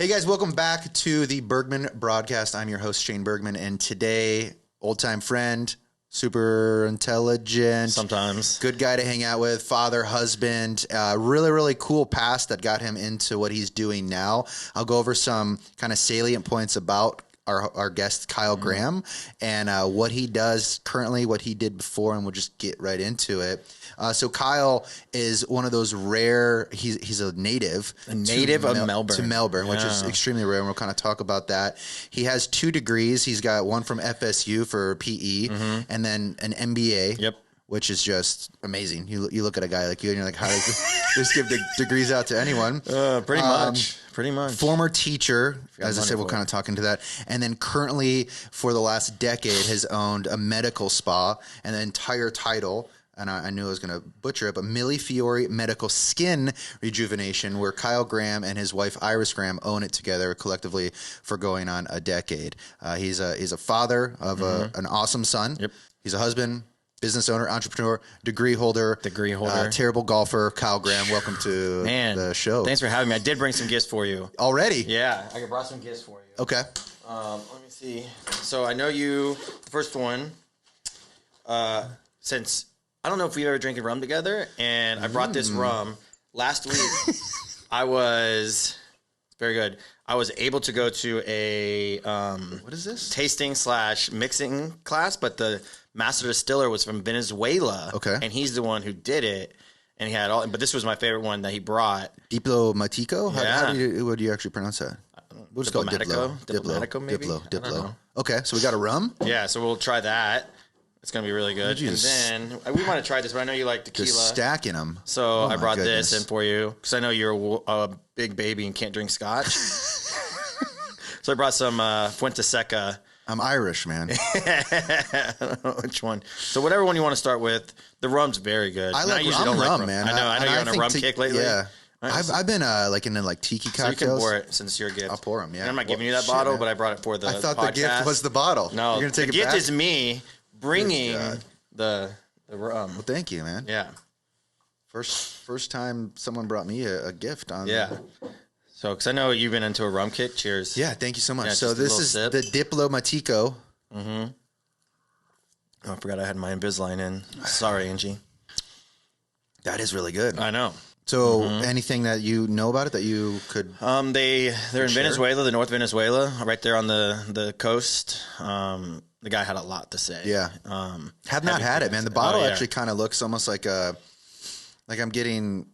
Hey guys, welcome back to the Bergman broadcast. I'm your host, Shane Bergman, and today, old-time friend, super intelligent, sometimes good guy to hang out with, father, husband, really, really cool past that got him into what he's doing now. I'll go over some kind of salient points about our guest, Kyle Graham, and what he does currently, what he did before, and we'll just get right into it. So Kyle is one of those rare, he's a native. of Melbourne. To Melbourne, which is extremely rare, and we'll kind of talk about that. He has 2 degrees. He's got one from FSU for PE, and then an MBA. Yep. Which is just amazing. You look at a guy like you and you're like, how does just give degrees out to anyone? Pretty much. Former teacher, as I said, we'll kind of talk into that. And then currently, for the last decade, has owned a medical spa and the entire title, and I knew I was going to butcher it, but Millefiori Medical Skin Rejuvenation, where Kyle Graham and his wife Iris Graham own it together collectively for going on a decade. He's a father of an awesome son. Yep. He's a husband, business owner, entrepreneur, degree holder, terrible golfer. Kyle Graham, welcome to the show. Thanks for having me. I did bring some gifts for you. Already? Yeah, I brought some gifts for you. Okay. Let me see. So I know you, the first one, since I don't know if we've ever drinking rum together, and I brought this rum last week. I was very good. I was able to go to a what is this? Tasting / mixing class, but the master distiller was from Venezuela. Okay. And he's the one who did it. And he had all, but this was my favorite one that he brought. Diplomatico? Yeah. What do you actually pronounce that? We'll just call it Diplo. Diplomatico, maybe? Diplo. Okay, so we got a rum? Yeah, so we'll try that. It's going to be really good. And then we want to try this, but I know you like tequila. Just stacking them. So I brought this in for you because I know you're a big baby and can't drink scotch. So I brought some Fuente Seca. I'm Irish, man. I don't know which one. So whatever one you want to start with, the rum's very good. I like rum, man. I know you're on a rum kick lately. Yeah. I've been into tiki cocktails. So you can pour it since you're a gift. I'll pour them, yeah. And I'm not giving you that bottle, but I brought it for the podcast. I thought the gift was the bottle. No, you're gonna take the it gift back? is me bringing the rum. Well, thank you, man. Yeah. First time someone brought me a gift on. Yeah. So, because I know you've been into a rum kick. Cheers. Yeah, thank you so much. Yeah, so this is the Diplomatico. Oh, I forgot I had my Invisalign in. Sorry, Angie. That is really good. I know. So anything that you know about it that you could they're in Venezuela, the North Venezuela, right there on the coast. The guy had a lot to say. Yeah. Have not had it, man. The bottle actually kind of looks almost like I'm getting.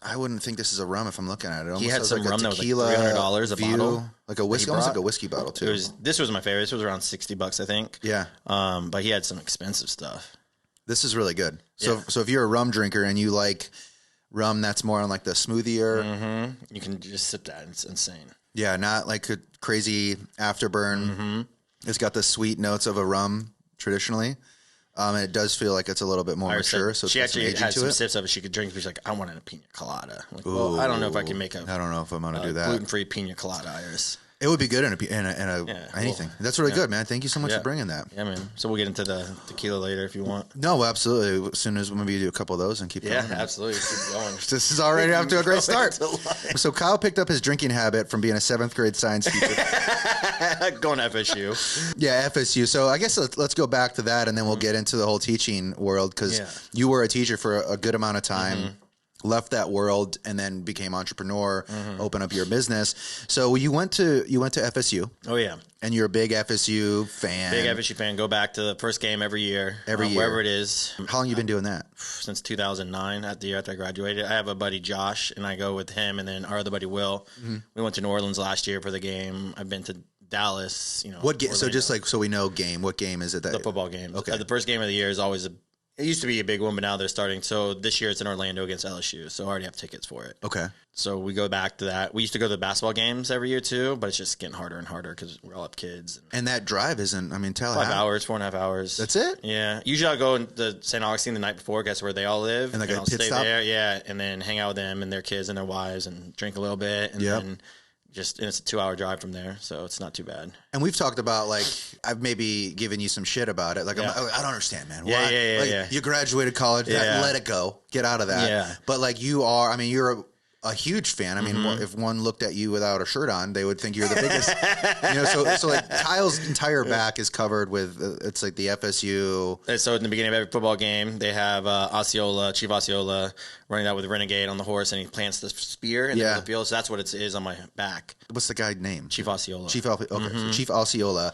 I wouldn't think this is a rum if I'm looking at it. He had some like rum that was like $300 a bottle. Like a whiskey, almost like a whiskey bottle too. This was my favorite. This was around $60, I think. Yeah. But he had some expensive stuff. This is really good. So if you're a rum drinker and you like rum that's more on like the smoothier, you can just sip that. It's insane. Yeah, not like a crazy afterburn. It's got the sweet notes of a rum traditionally. And it does feel like it's a little bit more mature. So she actually had some sips of it she could drink. She's like, I wanted a pina colada. I'm like, well, I don't know if I can make I don't know if I'm going to do that. Gluten-free pina colada, Iris. It would be good in anything. Well, that's really good, man. Thank you so much for bringing that. Yeah, man. So we'll get into the tequila later if you want. No, absolutely. As soon as maybe you do a couple of those and keep going. Yeah, absolutely. Keep going. This is already off to a great start. So Kyle picked up his drinking habit from being a 7th grade science teacher. Going to FSU. Yeah, FSU. So I guess let's go back to that and then we'll get into the whole teaching world because you were a teacher for a good amount of time. Left that world and then became entrepreneur, open up your business. So you went to FSU. Oh yeah. And you're a big FSU fan. Big FSU fan. Go back to the first game every year. Wherever it is. How long you been doing that? Since 2009, at the year after I graduated. I have a buddy, Josh, and I go with him and then our other buddy, Will. We went to New Orleans last year for the game. I've been to Dallas, What game? So just like, so we know game. What game is it? The football game. Okay. The first game of the year is always it used to be a big one, but now they're starting. So this year it's in Orlando against LSU. So I already have tickets for it. Okay. So we go back to that. We used to go to the basketball games every year too, but it's just getting harder and harder because we all have kids. And that drive isn't, 5 hours, 4.5 hours. That's it? Yeah. Usually I'll go to St. Augustine the night before, guess where they all live. And I'll stay stop there. Yeah. And then hang out with them and their kids and their wives and drink a little bit. And then and it's a 2-hour drive from there, so it's not too bad. And we've talked about, like, I've maybe given you some shit about it. Like, I don't understand, man. Why? Yeah. You graduated college, let it go. Get out of that. Yeah. But, like, you're a huge fan. I mean, if one looked at you without a shirt on, they would think you're the biggest. So like Kyle's entire back is covered with it's like the FSU. So in the beginning of every football game, they have Chief Osceola running out with Renegade on the horse, and he plants the spear in the field. So that's what it is on my back. What's the guy's name? Chief Osceola. So Chief Osceola.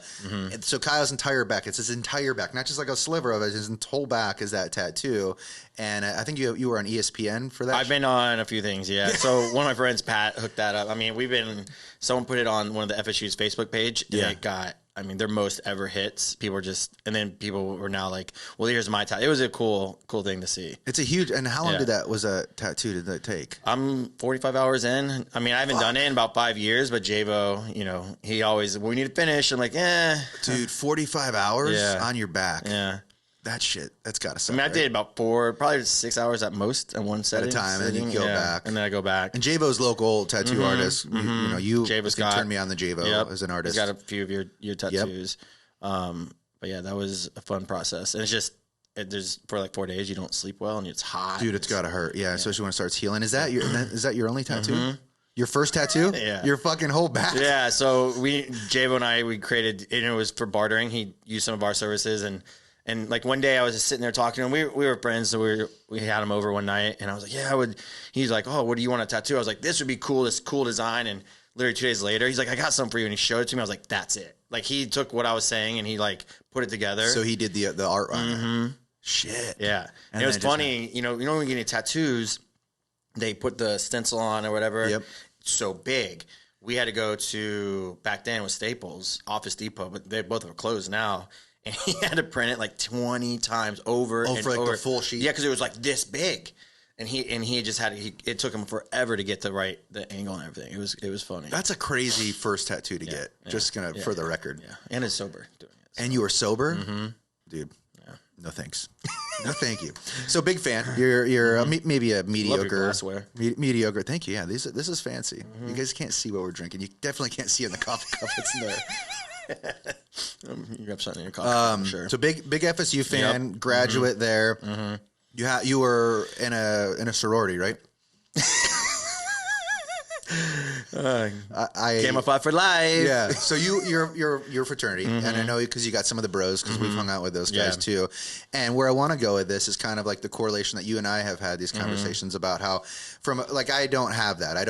So Kyle's entire back, it's his entire back, not just like a sliver of it. His whole back is that tattoo. And I think you were on ESPN for that. I've been on a few things, yeah. So one of my friends, Pat, hooked that up. I mean, someone put it on one of the FSU's Facebook page, and it got, I mean, their most ever hits. People were and then people were now like, well, here's my tattoo. It was a cool thing to see. It's a huge, and how long was a tattoo did that take? I'm 45 hours in. I mean, I haven't done it in about 5 years, but Javo, he always, we need to finish. I'm like, Dude, 45 hours on your back. Yeah. That shit, that's got to suck. I mean, I did about probably 6 hours at most in one setting. At a time, and then you go back. And then I go back. And Javo's local tattoo artist, you can turn me on the Javo as an artist. He's got a few of your tattoos. But yeah, that was a fun process. And it's just, there's for like 4 days, you don't sleep well, and it's hot. It's got to hurt. Yeah, especially when it starts healing. Is that your only tattoo? Your first tattoo? Yeah. Your fucking whole back? Yeah, so Javo and I, we created, and it was for bartering. He used some of our services, and like one day I was just sitting there talking to him. We were friends, so we had him over one night, and I was like, yeah, I would. He's like, oh, what do you want a tattoo? I was like, this would be cool. This cool design. And literally 2 days later, he's like, I got something for you, and he showed it to me. I was like, that's it. Like he took what I was saying and he like put it together. So he did the art on it. Shit. Yeah. And it was funny. When you're getting tattoos, they put the stencil on or whatever. Yep. So big. We had to go to back then with Staples, Office Depot, but they both are closed now. And he had to print it like 20 times over and for like over. the full sheet. Yeah, because it was like this big, and he just had it took him forever to get the angle and everything. It was funny. That's a crazy first tattoo to get. Just for the record. Yeah, and it's sober doing it. So. And you were sober, dude. Yeah. No thanks. No thank you. So big fan. You're maybe a mediocre. Mediocre. Thank you. Yeah, this is fancy. You guys can't see what we're drinking. You definitely can't see in the coffee cup. It's in there. You have something in your coffee, sure. So big FSU fan, graduate there. You were in a sorority, right? Camouflage for life. Yeah. So you're fraternity, and I know because you got some of the bros because we've hung out with those guys too. And where I want to go with this is kind of like the correlation that you and I have had these conversations about how I don't have that. I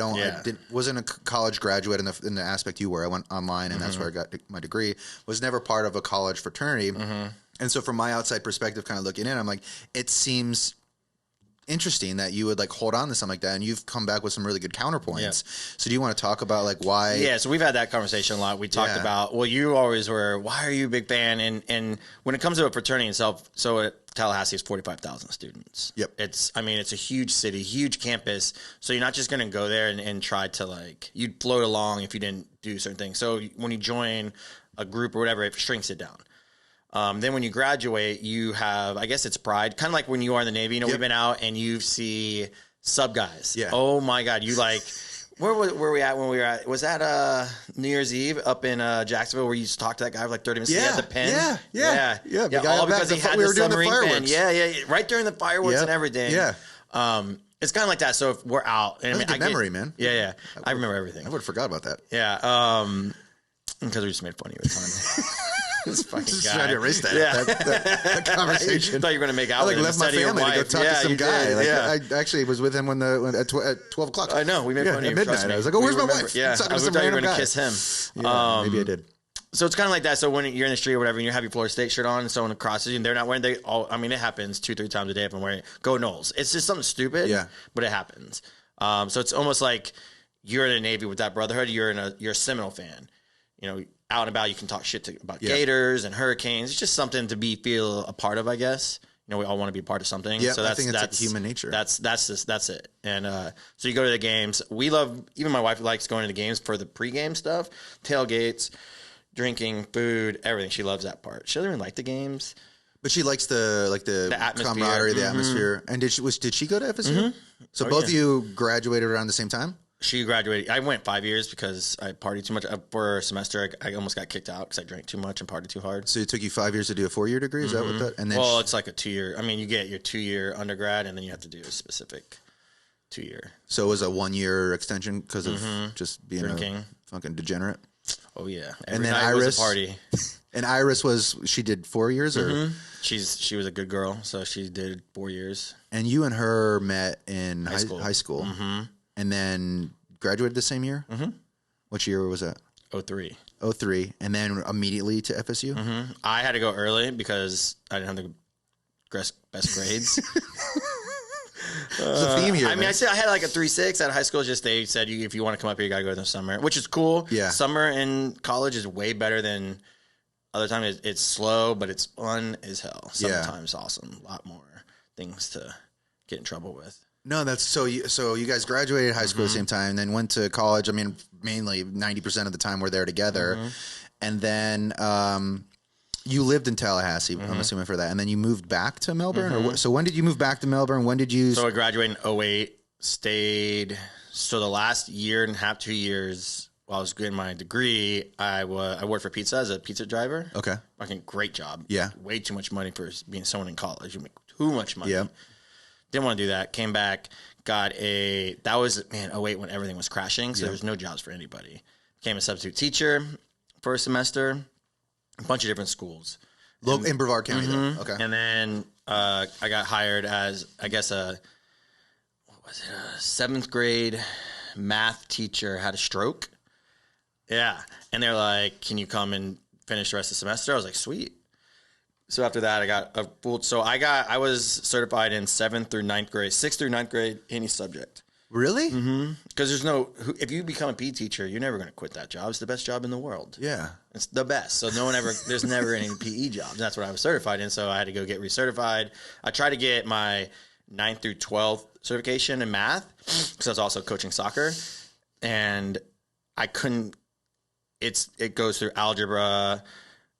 wasn't a college graduate in the aspect you were. I went online, and that's where I got my degree. Was never part of a college fraternity, and so from my outside perspective, kind of looking in, I'm like, it seems interesting that you would like hold on to something like that, and you've come back with some really good counterpoints. Yeah. So do you want to talk about like why? Yeah, so we've had that conversation a lot. We talked about, well, you always were, why are you a big fan? And when it comes to a fraternity itself, so at Tallahassee is 45,000 students. Yep. It's a huge city, huge campus. So you're not just going to go there and try to like, you'd float along if you didn't do certain things. So when you join a group or whatever, it shrinks it down. Then when you graduate, you have, I guess it's pride, kind of like when you are in the Navy. We've been out and you see sub guys. Yeah. Oh my God, you like, where were we at when we were at? Was that New Year's Eve up in Jacksonville where you used to talk to that guy for like 30 minutes? He had the pen. Yeah. All because he had the submarine pen. Yeah. Right during the fireworks and everything. Yeah. It's kind of like that. So if we're out, and that's a good memory, man. Yeah. I remember everything. I would have forgot about that. Yeah. Because we just made fun of you at the time. This fucking just guy. trying to erase that conversation. I thought you were going to make out I with him. left my family to go talk to some guy. I actually was with him at 12 o'clock. I know. We made fun of you. At midnight. I was like, where's my wife? Yeah. I thought you were going to kiss him. Yeah, maybe I did. So it's kind of like that. So when you're in the street or whatever, and you have your Florida State shirt on, and someone crosses you, and they're not wearing, it happens 2-3 times a day if I'm wearing it. Go Knowles. It's just something stupid, but it happens. So it's almost like you're in the Navy with that brotherhood. You're a Seminole fan. Out and about, you can talk shit about Gators and Hurricanes. It's just something to feel a part of, I guess. We all want to be a part of something. Yeah, so I think that's human nature. That's it. And so you go to the games. We love, even my wife likes going to the games for the pregame stuff, tailgates, drinking, food, everything. She loves that part. She doesn't even like the games. But she likes the camaraderie, the atmosphere. And did she go to FSU? So both of you graduated around the same time? She graduated. I went 5 years because I partied too much. For a semester, I almost got kicked out because I drank too much and partied too hard. So it took you 5 years to do a 4-year degree? Is that what that? And then it's like a 2-year. You get your 2-year undergrad, and then you have to do a specific 2-year. So it was a 1-year extension because of just being Drinking. a fucking degenerate. Oh yeah. And then night Iris was a party. And Iris she did 4 years or? She was a good girl, so she did 4 years. And you and her met in high school. Mm-hmm. And then graduated the same year? Mm-hmm. Which year was that? 03. 03. And then immediately to FSU? Mm-hmm. I had to go early because I didn't have the best grades. There's a theme here. I mean, I had like a 3.6 at high school. Just they said if you want to come up here, you got to go in the summer, which is cool. Yeah. Summer in college is way better than other times. It's slow, but it's fun as hell. Summertime's awesome. A lot more things to get in trouble with. No, that's so you guys graduated high school at the same time, then went to college. I mean, mainly 90% of the time we're there together. And then you lived in Tallahassee, I'm assuming, for that. And then you moved back to Melbourne? So when did you move back to Melbourne? When did you... So I graduated in 08, stayed... So the last year and a half, 2 years, while I was getting my degree, I worked for pizza as a pizza driver. Okay. Fucking great job. Yeah. Way too much money for being someone in college. You make too much money. Yeah. Didn't want to do that. Came back, that was, 08 when everything was crashing, so there was no jobs for anybody. Became a substitute teacher for a semester, a bunch of different schools. In Brevard County, though. Okay. And then I got hired as, I guess, a 7th grade math teacher had a stroke. Yeah. And they're like, can you come and finish the rest of the semester? I was like, sweet. So after that, I got a full. So I was certified in 7th through 9th grade, 6th through 9th grade, any subject. Really? Mm-hmm. Because if you become a PE teacher, you're never going to quit that job. It's the best job in the world. Yeah. It's the best. So there's never any PE jobs. That's what I was certified in. So I had to go get recertified. I tried to get my 9th through 12th certification in math because I was also coaching soccer, and I couldn't. It goes through algebra,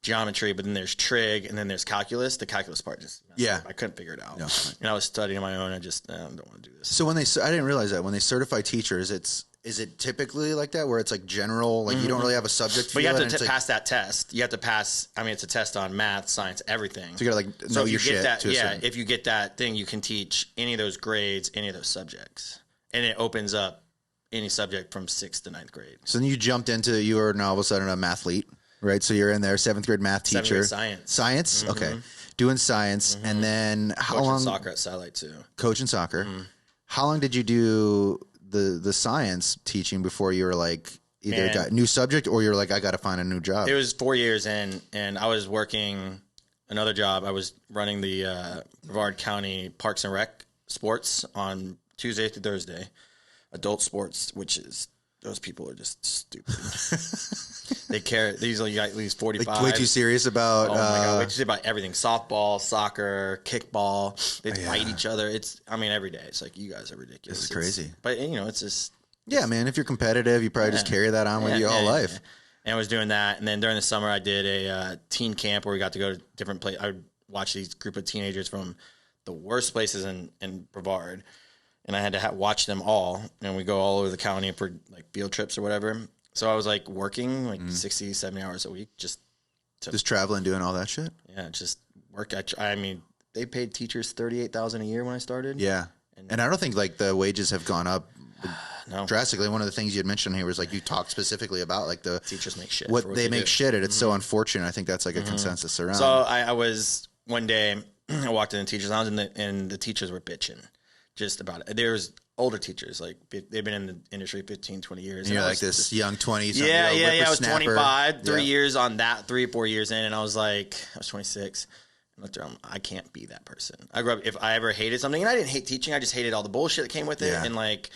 geometry, but then there's trig, and then there's calculus. The calculus part just I couldn't figure it out. No. And I was studying on my own. I just don't want to do this. So I didn't realize that when they certify teachers, is it typically like that where it's like general, like you don't really have a subject? But you have to pass that test. You have to pass. I mean, it's a test on math, science, everything. So you gotta know your shit. If you get that thing, you can teach any of those grades, any of those subjects, and it opens up any subject from 6th to 9th grade. So then you were now all of a sudden a mathlete. Right, so you're in there, 7th grade math teacher. 7th grade science. Science? Okay. Doing science. And then how long? Coaching soccer at Satellite too. Coaching soccer. How long did you do the science teaching before you were like, either got new subject or you're like, I got to find a new job? It was 4 years in, and I was working another job. I was running the Brevard County Parks and Rec sports on Tuesday through Thursday. Adult sports, which is... Those people are just stupid. They care. These 45. Like way too serious about. Oh my god! Way too serious about everything: softball, soccer, kickball. They fight each other. Every day. It's like, you guys are ridiculous. This is crazy. But it's just. Yeah, man. If you're competitive, you probably just carry that on with you your whole life. Yeah. And I was doing that, and then during the summer, I did a teen camp where we got to go to different places. I would watch these group of teenagers from the worst places in Brevard. And I had to watch them all, and we go all over the county for like field trips or whatever. So I was like working like 60, 70 hours a week just traveling, doing all that shit. Yeah, just work. I mean, they paid teachers $38,000 a year when I started. Yeah, and I don't think like the wages have gone up drastically. One of the things you had mentioned here was like you talked specifically about like the teachers make shit. What they make shit at. It's so unfortunate. I think that's like a consensus around. So I was one day I walked in the teachers' lounge and the teachers were bitching. Just about it. There's older teachers, like they've been in the industry 15, 20 years. And you're like this young 20. Yeah. I was 25, 3 years on that, 3 or 4 years in. And I was 26. I looked around, I can't be that person. I grew up, if I ever hated something, and I didn't hate teaching, I just hated all the bullshit that came with it. And like,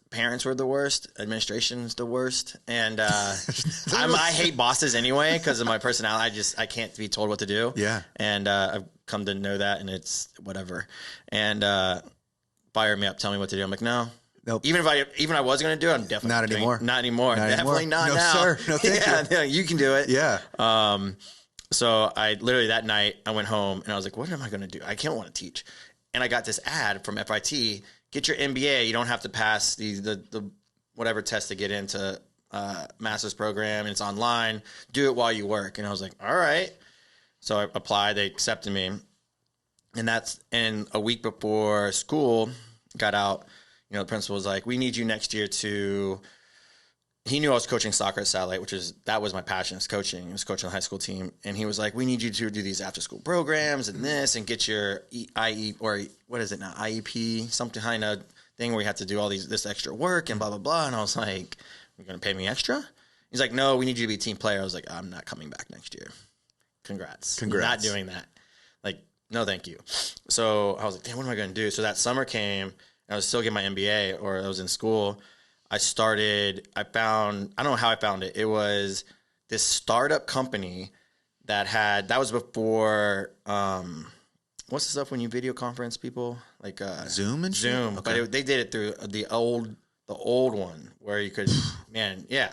parents were the worst. Administration's the worst. And I hate bosses anyway because of my personality. I can't be told what to do. Yeah. And I've come to know that, and it's whatever. And fire me up, tell me what to do. I'm like, no. Nope. Even if I was going to do it, I'm definitely not anymore. Not anymore. Definitely not no, now. Sir. No, thank you. Yeah, you can do it. Yeah. So I literally that night I went home and I was like, what am I going to do? I can't want to teach. And I got this ad from FIT. Get your MBA. You don't have to pass the whatever test to get into master's program, and it's online. Do it while you work. And I was like, all right. So I applied. They accepted me. And a week before school, got out, the principal was like, we need you next year to, he knew I was coaching soccer at Satellite, that was my passion, is coaching. I was coaching the high school team. And he was like, we need you to do these after school programs and this and get your IEP, something kind of thing where you have to do all this extra work and blah, blah, blah. And I was like, you're going to pay me extra? He's like, no, we need you to be a team player. I was like, I'm not coming back next year. Congrats. You're not doing that. Like, no, thank you. So I was like, damn, what am I going to do? So that summer came, and I was still getting my MBA, or I was in school. I don't know how I found it. It was this startup company that was before, what's the stuff when you video conference people? Like Zoom and shit? Zoom. Okay. But they did it through the old one where you could, man, yeah.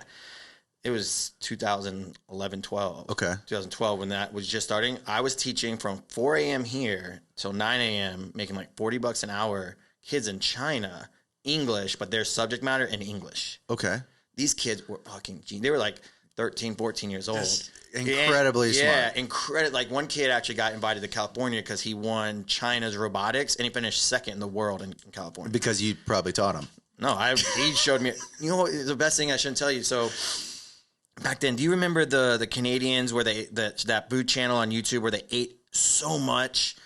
It was 2011, 12. Okay. 2012 when that was just starting. I was teaching from 4 a.m. here till 9 a.m., making like $40 an hour. Kids in China, English, but their subject matter in English. Okay. These kids were fucking genius. They were like 13, 14 years old. That's incredibly smart. Yeah, like one kid actually got invited to California because he won China's robotics, and he finished second in the world in California. Because you probably taught him. No, he showed me. The best thing I shouldn't tell you. So back then, do you remember the Canadians where that food channel on YouTube where they ate so much?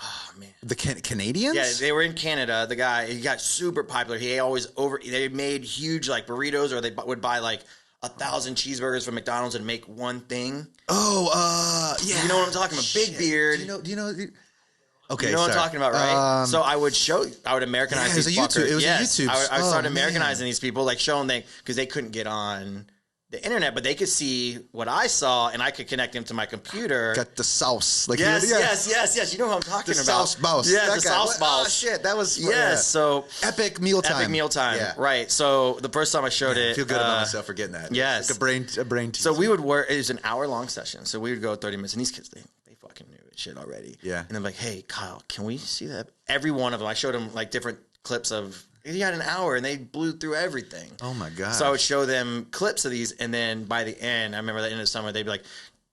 Oh man, the Canadians? Yeah, they were in Canada. The guy, he got super popular. They made huge like burritos, or they would buy like 1,000 cheeseburgers from McDonald's and make one thing. Oh, yeah. You know what I'm talking about? Big beard. Do you know? Okay, you know what I'm talking about, right? So I would Americanize these fuckers. It was a YouTube. I started Americanizing these people, like showing because they couldn't get on the internet, but they could see what I saw, and I could connect them to my computer. Got the sauce. Like yes. You know what I'm talking about. The sauce boss. Yeah, the sauce boss. Oh, shit. That was... Yes, yeah. So... Epic mealtime. Yeah. Right. So the first time I showed it... I feel good about myself for getting that. Yes. Like a brain teaser. So we would work... It was an hour-long session. So we would go 30 minutes, and these kids, they fucking knew it shit already. Yeah. And I'm like, hey, Kyle, can we see that? Every one of them, I showed them like different clips of... He had an hour, and they blew through everything. Oh, my God. So I would show them clips of these, and then by the end, I remember the end of the summer, they'd be like,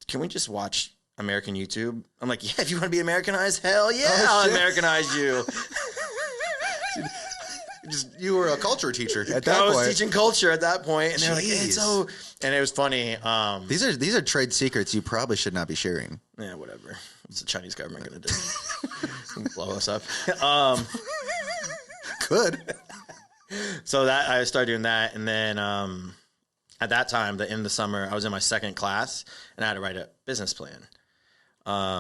can we just watch American YouTube? I'm like, yeah, if you want to be Americanized, hell yeah, I'll Americanize you. You were a culture teacher at that point. I was teaching culture at that point, and they're like, it's so... And it was funny. These are trade secrets you probably should not be sharing. Yeah, whatever. What's the Chinese government going to do? Blow us up. Good. So that I started doing that, and then at that time, the end of the summer, I was in my second class, and I had to write a business plan.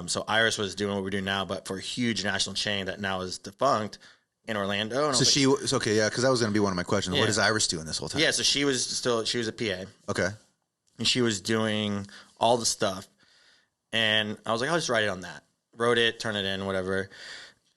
So Iris was doing what we're doing now, but for a huge national chain that now is defunct in Orlando. And so she was okay, yeah, because that was going to be one of my questions. Yeah. What is Iris doing this whole time? Yeah, so she was a PA. Okay. And she was doing all the stuff, and I was like, I'll just write it on that. Wrote it, turn it in, whatever.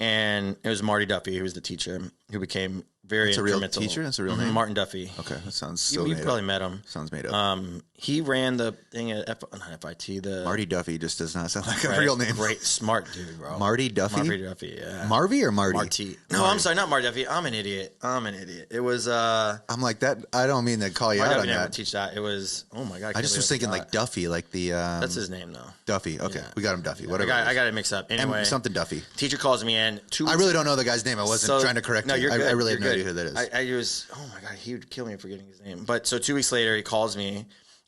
And it was Marty Duffy, who was the teacher, who became very instrumental. That's a real teacher? That's a real name? Martin Duffy. Okay, that sounds so You made probably up. met him. Sounds made up. He ran the thing at not FIT. Marty Duffy just does not sound like a real name. Great, smart dude, bro. Marty Duffy? Marty Duffy, yeah. Marvy or Marty? Marty. No, Marty. I'm sorry, not Marty Duffy. I'm an idiot. It was... I'm like, that. I don't mean to call you Marty out Duffy on never that. teach that. It was... Oh, my God. I just was thinking like Duffy, like the... That's his name, though. Duffy. Okay, yeah. We got him Duffy. Whatever. I got it mixed up. Anyway. Something Duffy. Teacher calls me in. I really don't know the guy's name. I wasn't trying to correct him. I really have no idea who that is. I was... Oh, my God. He would kill me for forgetting his name. But so 2 weeks later, he calls me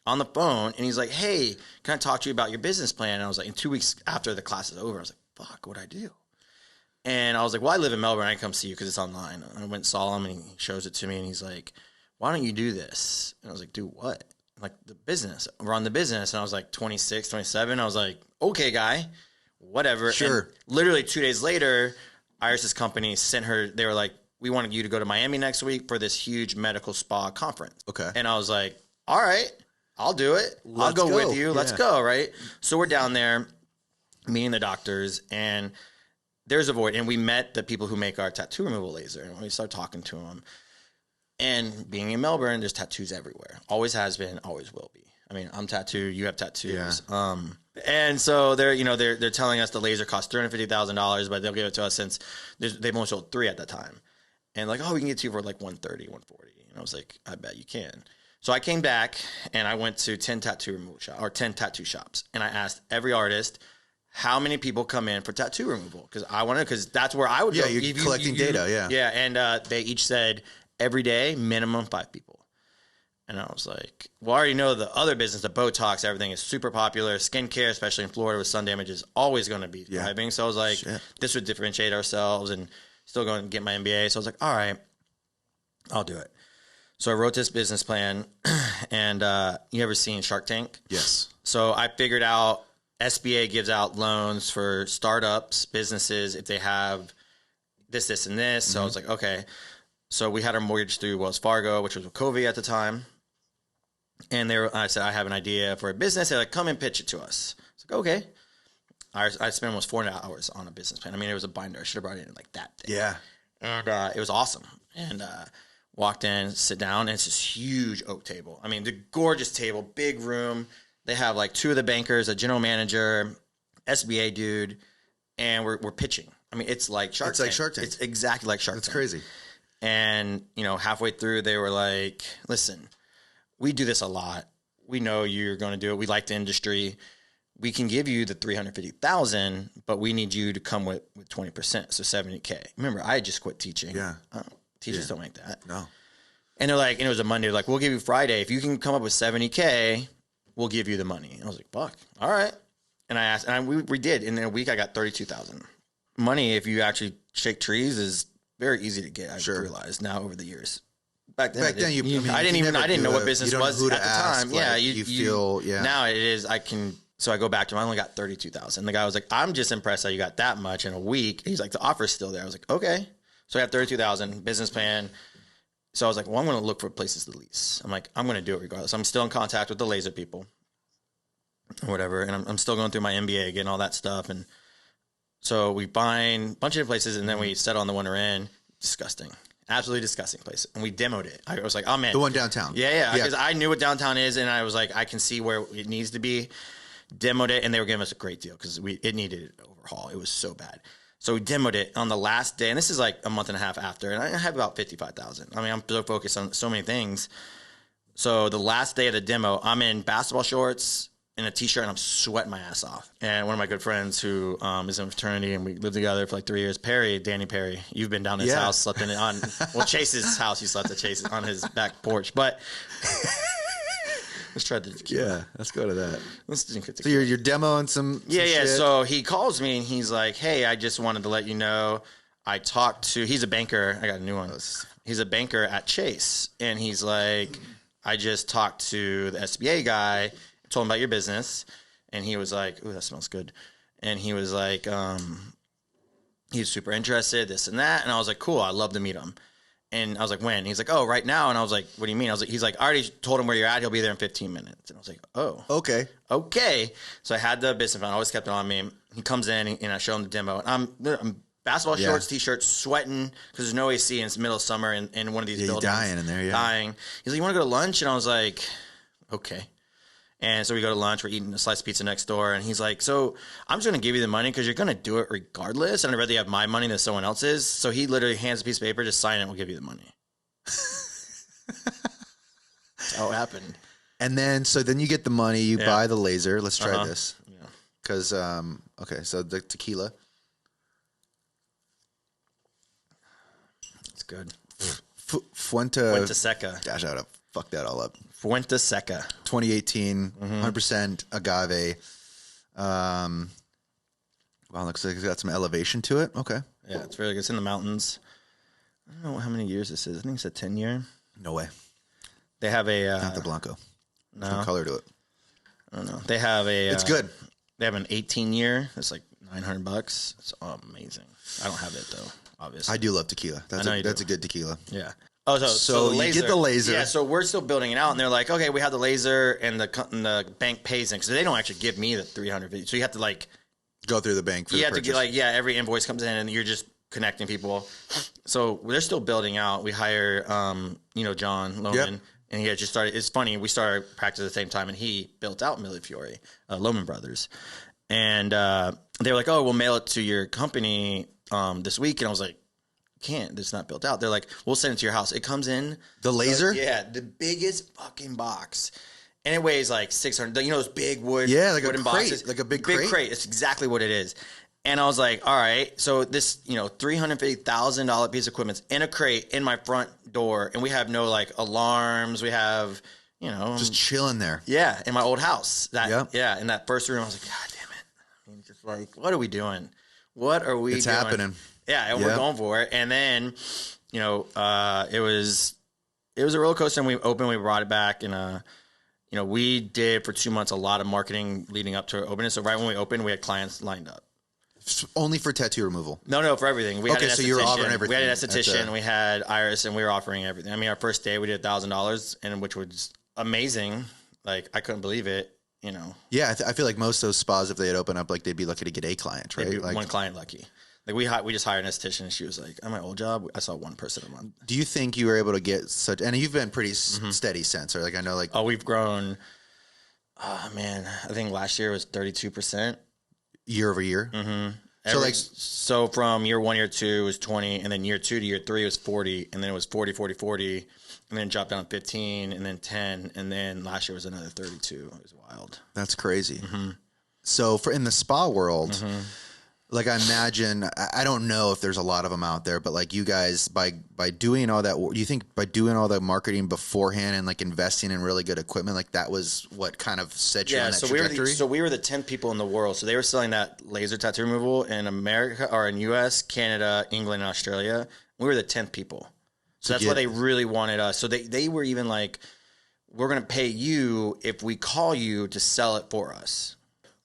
on the phone, and he's like, hey, can I talk to you about your business plan? And I was like, and 2 weeks after the class is over, I was like, fuck, what'd I do? And I was like, well, I live in Melbourne. I can come see you because it's online. And I went and saw him, and he shows it to me, and he's like, why don't you do this? And I was like, do what? Like, the business. Run the business. And I was like 26, 27. I was like, okay, guy, whatever. Sure. And literally 2 days later, Iris's company sent her, they were like, we wanted you to go to Miami next week for this huge medical spa conference. Okay. And I was like, all right, I'll do it. I'll go with you. Let's go, right? So we're down there meeting the doctors, and there's a void. And we met the people who make our tattoo removal laser, and we started talking to them. And being in Melbourne, there's tattoos everywhere. Always has been, always will be. I mean, I'm tattooed. You have tattoos. Yeah. And so they're telling us the laser costs $350,000, but they'll give it to us since they've only sold 3 at that time. And like, oh, we can get to you for like $130, $140. And I was like, I bet you can. So I came back, and I went to 10 tattoo shops, and I asked every artist, how many people come in for tattoo removal? Because that's where I would go. Yeah, you're collecting data, yeah. Yeah, and they each said every day, minimum 5 people. And I was like, well, I already know the other business, the Botox, everything is super popular. Skincare, especially in Florida with sun damage, is always going to be thriving. So I was like, this would differentiate ourselves and still going to get my MBA. So I was like, all right, I'll do it. So I wrote this business plan, and you ever seen Shark Tank? Yes. So I figured out SBA gives out loans for startups, businesses, if they have this, this, and this. So I was like, okay. So we had our mortgage through Wells Fargo, which was with Covey at the time. And I said, I have an idea for a business. They're like, come and pitch it to us. I was like, okay. I spent almost 4 hours on a business plan. I mean, it was a binder. I should have brought it in like that day. Yeah. And it was awesome. And walked in, sit down, and it's this huge oak table. I mean, the gorgeous table, big room. They have like 2 of the bankers, a general manager, SBA dude, and we're pitching. I mean, it's like Shark Tank. It's like Shark Tank. It's exactly like Shark Tank. That's crazy. And, halfway through, they were like, listen, we do this a lot. We know you're going to do it. We like the industry. We can give you the $350,000, but we need you to come with 20%, so $70K. Remember, I had just quit teaching. Yeah. Teachers don't make that. No. And they're like, and it was a Monday. They're like, we'll give you Friday. If you can come up with $70K, we'll give you the money. And I was like, fuck, all right. And I asked, and we did. And in a week, I got $32,000. Money, if you actually shake trees, is very easy to get. I've realized now over the years. Back then, I didn't know what business was at the time. Like, you feel. Now it is. So I go back to him. I only got $32,000. The guy was like, I'm just impressed that you got that much in a week. He's like, the offer's still there. I was like, okay. So I have $32,000 business plan. So I was like, well, I'm going to look for places to lease. I'm like, I'm going to do it regardless. I'm still in contact with the laser people or whatever. And I'm still going through my MBA, getting all that stuff. And so we find a bunch of different places, and then we settle on the one we're in. Disgusting. Absolutely disgusting place. And we demoed it. I was like, oh, man. The one downtown. Yeah. Because I knew what downtown is, and I was like, I can see where it needs to be. Demoed it, and they were giving us a great deal because it needed an overhaul. It was so bad. So we demoed it on the last day, and this is like a month and a half after, and I have about $55,000. I mean, I'm so focused on so many things. So the last day of the demo, I'm in basketball shorts and a t-shirt, and I'm sweating my ass off. And one of my good friends who is in a fraternity, and we lived together for like 3 years, Danny Perry. You've been down to his house, slept in it on Chase's house. You slept at Chase on his back porch, but. Let's try the tequila. Yeah, let's go to that. Let's drink it. So you're demoing some shit. So he calls me and he's like, "Hey, I just wanted to let you know I talked to." He's a banker. I got a new one. He's a banker at Chase, and he's like, "I just talked to the SBA guy, told him about your business, and he was like, ooh, that smells good," and he was like, he's super interested, this and that, and I was like, cool, I'd love to meet him. And I was like, when? He's like, oh, right now. And I was like, what do you mean? I was like, he's like, I already told him where you're at. He'll be there in 15 minutes. And I was like, oh. Okay. So I had the business plan. I always kept it on me. He comes in and I show him the demo. And I'm basketball shorts, t-shirt, sweating because there's no AC and it's the middle of summer in one of these buildings. Dying in there, Dying. He's like, you want to go to lunch? And I was like, okay. And so we go to lunch. We're eating a slice of pizza next door. And he's like, so I'm just going to give you the money because you're going to do it regardless. And I'd rather you have my money than someone else's. So he literally hands a piece of paper, just sign it, and we'll give you the money. That's how it happened. And then you get the money. You buy the laser. Let's try this. Yeah. Because, okay, so the tequila. It's good. Fuente Seca. Gosh, I would have fucked that all up. Fuente Seca. 2018, 100% agave. Wow, looks like it's got some elevation to it. Okay. Yeah, it's really good. It's in the mountains. I don't know how many years this is. I think it's a 10-year. No way. They have a... Not the Blanco. No. There's no color to it. I don't know. They have a... It's good. They have an 18-year. It's like $900. It's amazing. I don't have it, though, obviously. I do love tequila. That's a good tequila. Yeah. Oh, so you get the laser. Yeah, so we're still building it out, and they're like, okay, we have the laser, and the bank pays in, because they don't actually give me the $350. So you have to, like... Go through the bank for you the have purchase. to get, like, every invoice comes in, and you're just connecting people. So they're still building out. We hire, John Lohman, and he had just started. It's funny, we started practice at the same time, and he built out Millefiori, Lohman Brothers. And they were like, oh, we'll mail it to your company this week. And I was like, can't. It's not built out. They're like, we'll send it to your house. It comes in. The laser? The biggest fucking box. and it weighs like 600. You know those big like wooden a crate, boxes, like a big crate. It's exactly what it is. And I was like, all right, so this, $350,000 piece of equipment's in a crate in my front door, and we have no like alarms. We have, just chilling there. Yeah, in my old house. Yeah, in that first room, I was like, God damn it! I mean, just like, what are we doing? What are we doing? It's happening. Yeah, and we're going for it. And then, it was a roller coaster. And we opened, we brought it back, and we did for 2 months a lot of marketing leading up to our opening. So right when we opened, we had clients lined up. Only for tattoo removal? No, for everything. We had an so you were offering everything. We had an esthetician, we had Iris, and we were offering everything. I mean, our first day we did $1,000, and which was amazing. Like, I couldn't believe it. Yeah, I feel like most of those spas, if they had opened up, like they'd be lucky to get a client, right? They'd be like one client lucky. Like we just hired an esthetician, and she was like, "At my old job, I saw one person a month." Do you think you were able to get such? And you've been pretty steady since, or like I know, like we've grown. Oh man, I think last year was 32% year over year. Mm-hmm. So from year 1, year 2 was 20, and then year 2 to year 3 was 40, and then it was 40, 40, 40, and then dropped down to 15, and then 10, and then last year was another 32. It was wild. That's crazy. Mm-hmm. So in the spa world, like I imagine, I don't know if there's a lot of them out there, but like you guys, by doing all that, you think by doing all the marketing beforehand and like investing in really good equipment, like that was what kind of set you on that trajectory? We were the 10th people in the world. So they were selling that laser tattoo removal in America or in US, Canada, England, and Australia. We were the 10th people. So that's why they really wanted us. So they were even like, we're going to pay you if we call you to sell it for us.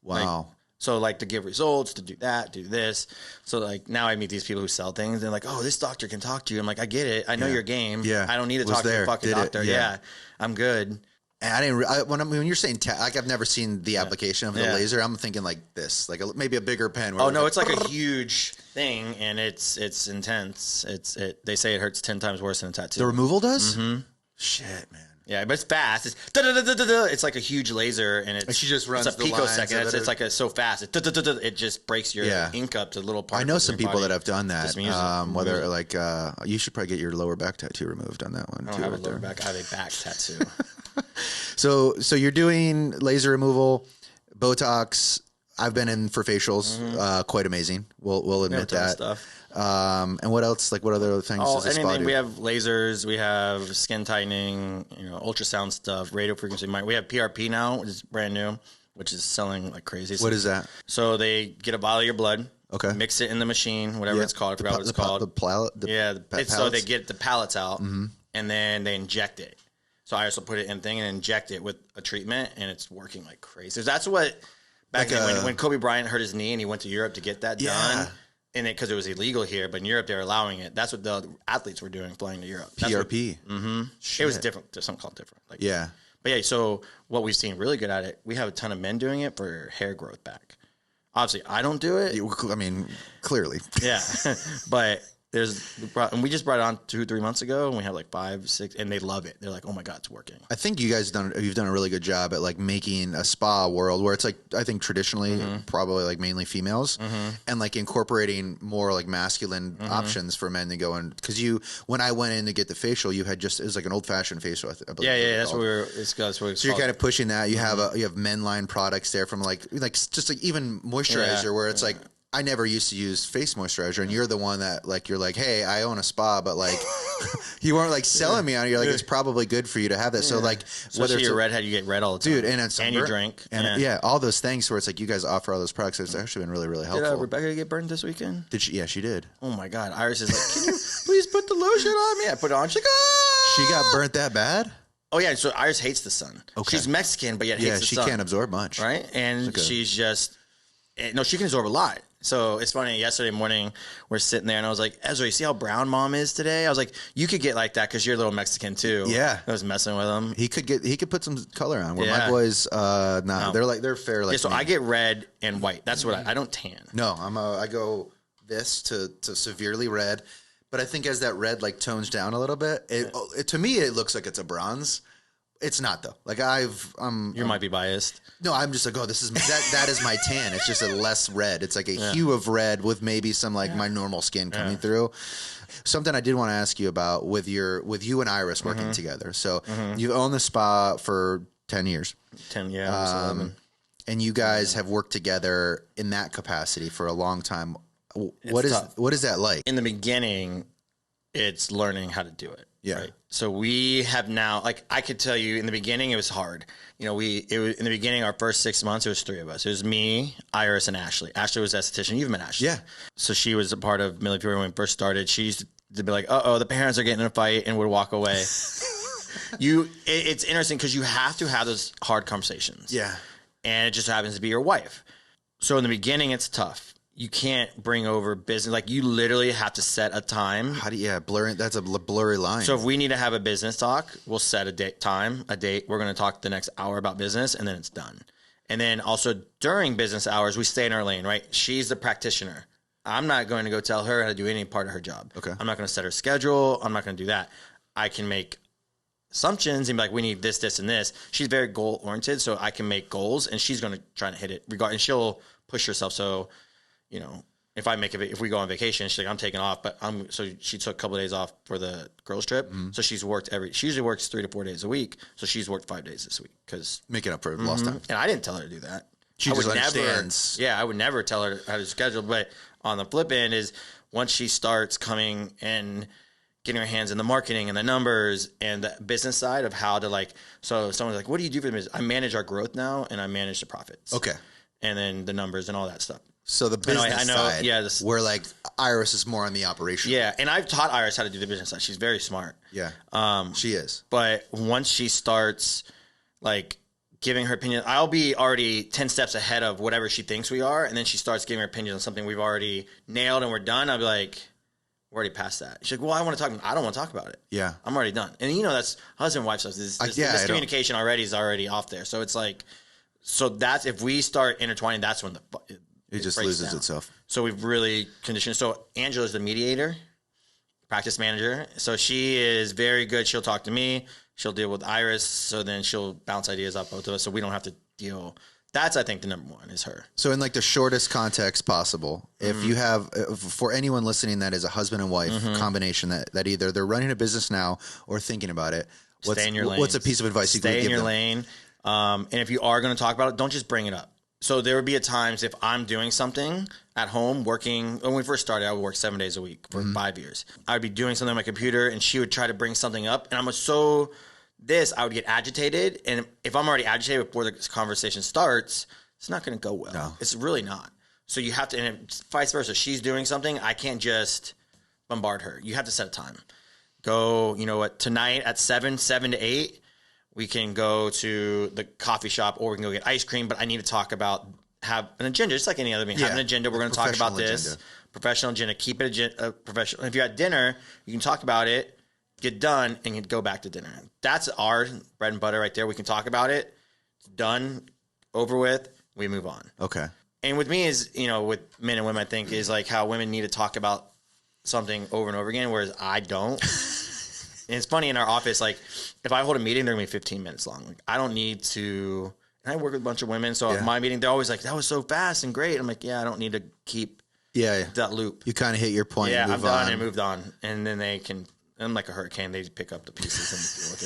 Wow. So, like, to give results, to do that, do this. So, like, now I meet these people who sell things. They're like, oh, this doctor can talk to you. I'm like, I get it. I know your game. Yeah. I don't need to talk to a fucking doctor. Yeah. I'm good. And I didn't. When you're saying like I've never seen the application of the laser. I'm thinking like this, like maybe a bigger pen. Oh no, it's like a huge thing, and it's intense. They say it hurts 10 times worse than a tattoo. The removal does. Mm-hmm. Shit, man. Yeah, but it's fast. It's da-da-da-da-da-da. It's like a huge laser, and it's she just runs it's a picosecond. It's like so fast. It just breaks your ink up to little parts. I know some people that have done that. Whether like you should probably get your lower back tattoo removed on that one. I don't have a lower back. I have a back tattoo. So you're doing laser removal, Botox. I've been in for facials. Quite amazing. We'll admit that. Stuff. And what else? Like what other things? Oh, anything. We have lasers. We have skin tightening. Ultrasound stuff. Radio frequency. We have PRP now, which is brand new, which is selling like crazy. What is that? So they get a bottle of your blood. Okay. Mix it in the machine, whatever it's called. I forgot what it's called. The pallet. So they get the pallets out, and then they inject it. So I also put it in thing and inject it with a treatment, and it's working like crazy. So that's what back then when Kobe Bryant hurt his knee and he went to Europe to get that done. And because it was illegal here, but in Europe they're allowing it. That's what the athletes were doing, flying to Europe. PRP. It was different. There's something called different. Like, but yeah. So what we've seen really good at it, we have a ton of men doing it for hair growth back. Obviously, I don't do it. I mean, clearly. Yeah, but we just brought it on 2-3 months ago, and we have like 5, 6, and they love it. They're like, "Oh my god, it's working." I think you've done a really good job at like making a spa world where it's like I think traditionally probably like mainly females, and like incorporating more like masculine options for men to go in. Because when I went in to get the facial, you had it was like an old fashioned facial. I believe that's what it's so you're kind of pushing that. You have men line products there from like just like even moisturizer where it's like. I never used to use face moisturizer, and you're the one that like you're like, hey, I own a spa, but like you weren't like selling me on it. You're like, it's probably good for you to have that. So like, whether you're redhead, you get red all the time, dude, and you drink, and all those things where it's like you guys offer all those products. It's actually been really really helpful. Did Rebecca get burned this weekend? Did she? Yeah, she did. Oh my god, Iris is like, can you please put the lotion on me? I put it on. She's like, ah! She got burnt that bad? Oh yeah, so Iris hates the sun. Okay. She's Mexican, but yet hates the sun. Yeah, she can't absorb much, right? And she's just she can absorb a lot. So it's funny, yesterday morning, we're sitting there, and I was like, Ezra, you see how brown mom is today? I was like, you could get like that because you're a little Mexican, too. Yeah. I was messing with him. He could put some color on, where my boys, no. They're fair like so me. I get red and white. That's what I don't tan. No, I go this to severely red, but I think as that red like tones down a little bit, it to me, it looks like it's a bronze. It's not though. Like you might be biased. No, I'm just like, oh, this is that is my tan. It's just a less red. It's like a hue of red with maybe some like my normal skin coming through. Something I did want to ask you about with you and Iris working together. So you own the spa for 10 years. 10, yeah. Almost 11. And you guys have worked together in that capacity for a long time. What is that like? In the beginning, it's learning how to do it. Yeah. Right? So we have now, like, I could tell you in the beginning, it was hard. You know, it was in the beginning, our first 6 months, it was 3 of us. It was me, Iris, and Ashley. Ashley was esthetician. You've met Ashley. Yeah. So she was a part of Millefiori when we first started. She used to be like, the parents are getting in a fight, and would walk away. It's interesting because you have to have those hard conversations. Yeah. And it just happens to be your wife. So in the beginning, it's tough. You can't bring over business. Like, you literally have to set a time. Blurry. That's a blurry line. So if we need to have a business talk, we'll set a date. We're going to talk the next hour about business, and then it's done. And then also during business hours, we stay in our lane, right? She's the practitioner. I'm not going to go tell her how to do any part of her job. Okay. I'm not going to set her schedule. I'm not going to do that. I can make assumptions and be like, we need this, this, and this. She's very goal oriented, so I can make goals, and she's going to try to hit it. And she'll push herself. So, you know, if we go on vacation, she's like, I'm taking off, but so she took a couple of days off for the girls trip. Mm-hmm. So she usually works 3 to 4 days a week. So she's worked 5 days this week because making up for lost time. And I didn't tell her to do that. She just understands. I would never tell her how to schedule. But on the flip end is once she starts coming and getting her hands in the marketing and the numbers and the business side of how to so someone's like, what do you do for the business? I manage our growth now and I manage the profits. Okay. And then the numbers and all that stuff. So the business side, where like Iris is more on the operation. Yeah, and I've taught Iris how to do the business side. She's very smart. Yeah, she is. But once she starts like giving her opinion, I'll be already 10 steps ahead of whatever she thinks we are, and then she starts giving her opinion on something we've already nailed and we're done. I'll be like, we're already past that. She's like, well, I want to talk. I don't want to talk about it. Yeah, I'm already done. And that's husband wife stuff. This communication already is already off there. So it's like, that's if we start intertwining, that's when it just loses itself. So we've really conditioned. So Angela's the mediator, practice manager. So she is very good. She'll talk to me. She'll deal with Iris. So then she'll bounce ideas off both of us. So we don't have to deal. That's, I think, the number one is her. So in like the shortest context possible, if you have, for anyone listening that is a husband and wife combination that either they're running a business now or thinking about it, what's a piece of advice you can give them? Stay in your lane. And if you are going to talk about it, don't just bring it up. So there would be times if I'm doing something at home, working. When we first started, I would work 7 days a week for 5 years. I would be doing something on my computer, and she would try to bring something up, and I would get agitated. And if I'm already agitated before the conversation starts, it's not going to go well. No. It's really not. So you have to, and vice versa. She's doing something, I can't just bombard her. You have to set a time. Go, you know what? Tonight at 7 to 8. We can go to the coffee shop or we can go get ice cream, but I need to have an agenda, just like any other meeting. Have an agenda. We're going to talk about this. Professional agenda. Keep it professional. If you're at dinner, you can talk about it, get done, and you go back to dinner. That's our bread and butter right there. We can talk about it. It's done, over with, we move on. Okay. And with me is, with men and women, I think, is like how women need to talk about something over and over again, whereas I don't. And it's funny in our office, like if I hold a meeting, they're going to be 15 minutes long. Like, I don't need to, and I work with a bunch of women. So at my meeting, they're always like, that was so fast and great. I'm like, yeah, I don't need to keep that loop. You kind of hit your point. Yeah, I've done and moved on. And then they can, I'm like a hurricane. They pick up the pieces and deal with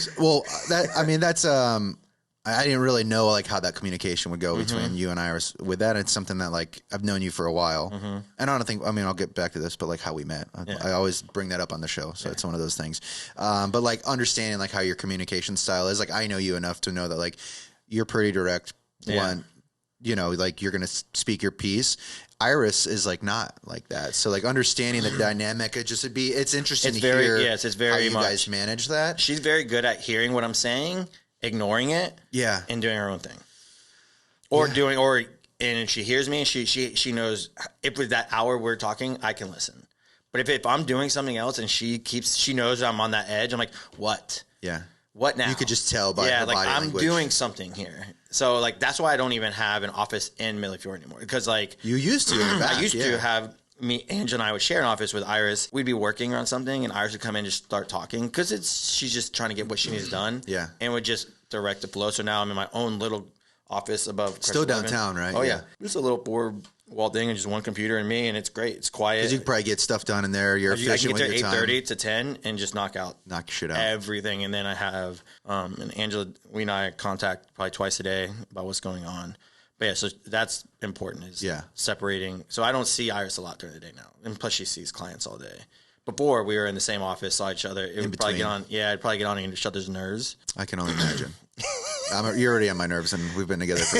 it. Well, that's, I didn't really know like how that communication would go between you and Iris with that. It's something that like I've known you for a while, and I don't think. I'll get back to this, but like how we met, I always bring that up on the show, so it's one of those things. But like understanding like how your communication style is, like I know you enough to know that like you're pretty direct. One, like you're gonna speak your piece. Iris is like not like that, so like understanding the dynamic, it's interesting to hear. Yes, it's very how you guys manage that. She's very good at hearing what I'm saying, ignoring it, and doing her own thing, and if she hears me, she knows if with that hour we're talking, I can listen. But if I'm doing something else and she knows I'm on that edge, I'm like, what? Yeah. What now? You could just tell by her body language. I'm doing something here. So like that's why I don't even have an office in Millefiori anymore, because like you used to. In the back, I used to have. Angela and I would share an office with Iris. We'd be working on something, and Iris would come in and just start talking because she's just trying to get what she needs done. Yeah, and would just direct the flow. So now I'm in my own little office above. Still downtown, right? Oh yeah, just a little wall thing and just one computer and me, and it's great. It's quiet. Because you can probably get stuff done in there. You're efficient with your time. I can get there 8:30 to 10 and just knock shit out. everything. And then I have and Angela, we and I contact probably twice a day about what's going on. But yeah, so that's important is separating. So I don't see Iris a lot during the day now. And plus she sees clients all day. Before we were in the same office, saw each other. It would probably get on. Yeah, I'd probably get on each other's nerves. I can only imagine. You're already on my nerves, and we've been together for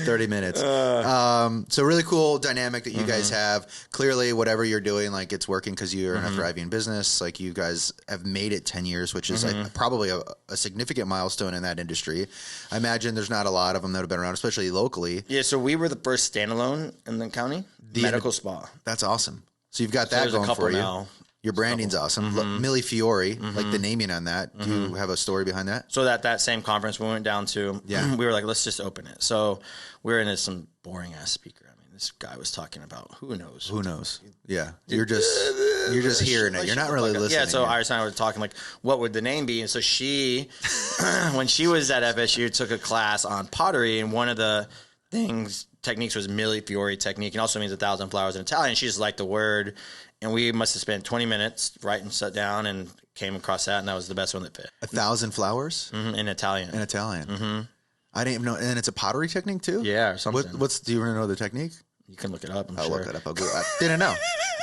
30 minutes. So really cool dynamic that you guys have. Clearly, whatever you're doing, like it's working because you're in a thriving business. Like you guys have made it 10 years, which is like probably a significant milestone in that industry. I imagine there's not a lot of them that have been around, especially locally. Yeah, so we were the first standalone in the county medical spa. That's awesome. So you've got that going for you. Now. Your branding's awesome. Millefiori, like the naming on that. Do you have a story behind that? So that same conference we went down to, we were like, let's just open it. So we're in some boring ass speaker. I mean, this guy was talking about who knows. Who knows? Yeah, you're just hearing it. You're not really listening. Yeah. So Iris and I were talking like, what would the name be? And so she, when she was at FSU, took a class on pottery, and one of the techniques was Millefiori technique, and also means 1,000 flowers in Italian. She just liked the word. And we must have spent 20 minutes writing, sat down, and came across that, and that was the best one that fit. 1,000 flowers? In Italian. In Italian. I didn't even know. And it's a pottery technique, too? Yeah, or something. Do you know the technique? You can look it up, I'll look it up. I didn't know.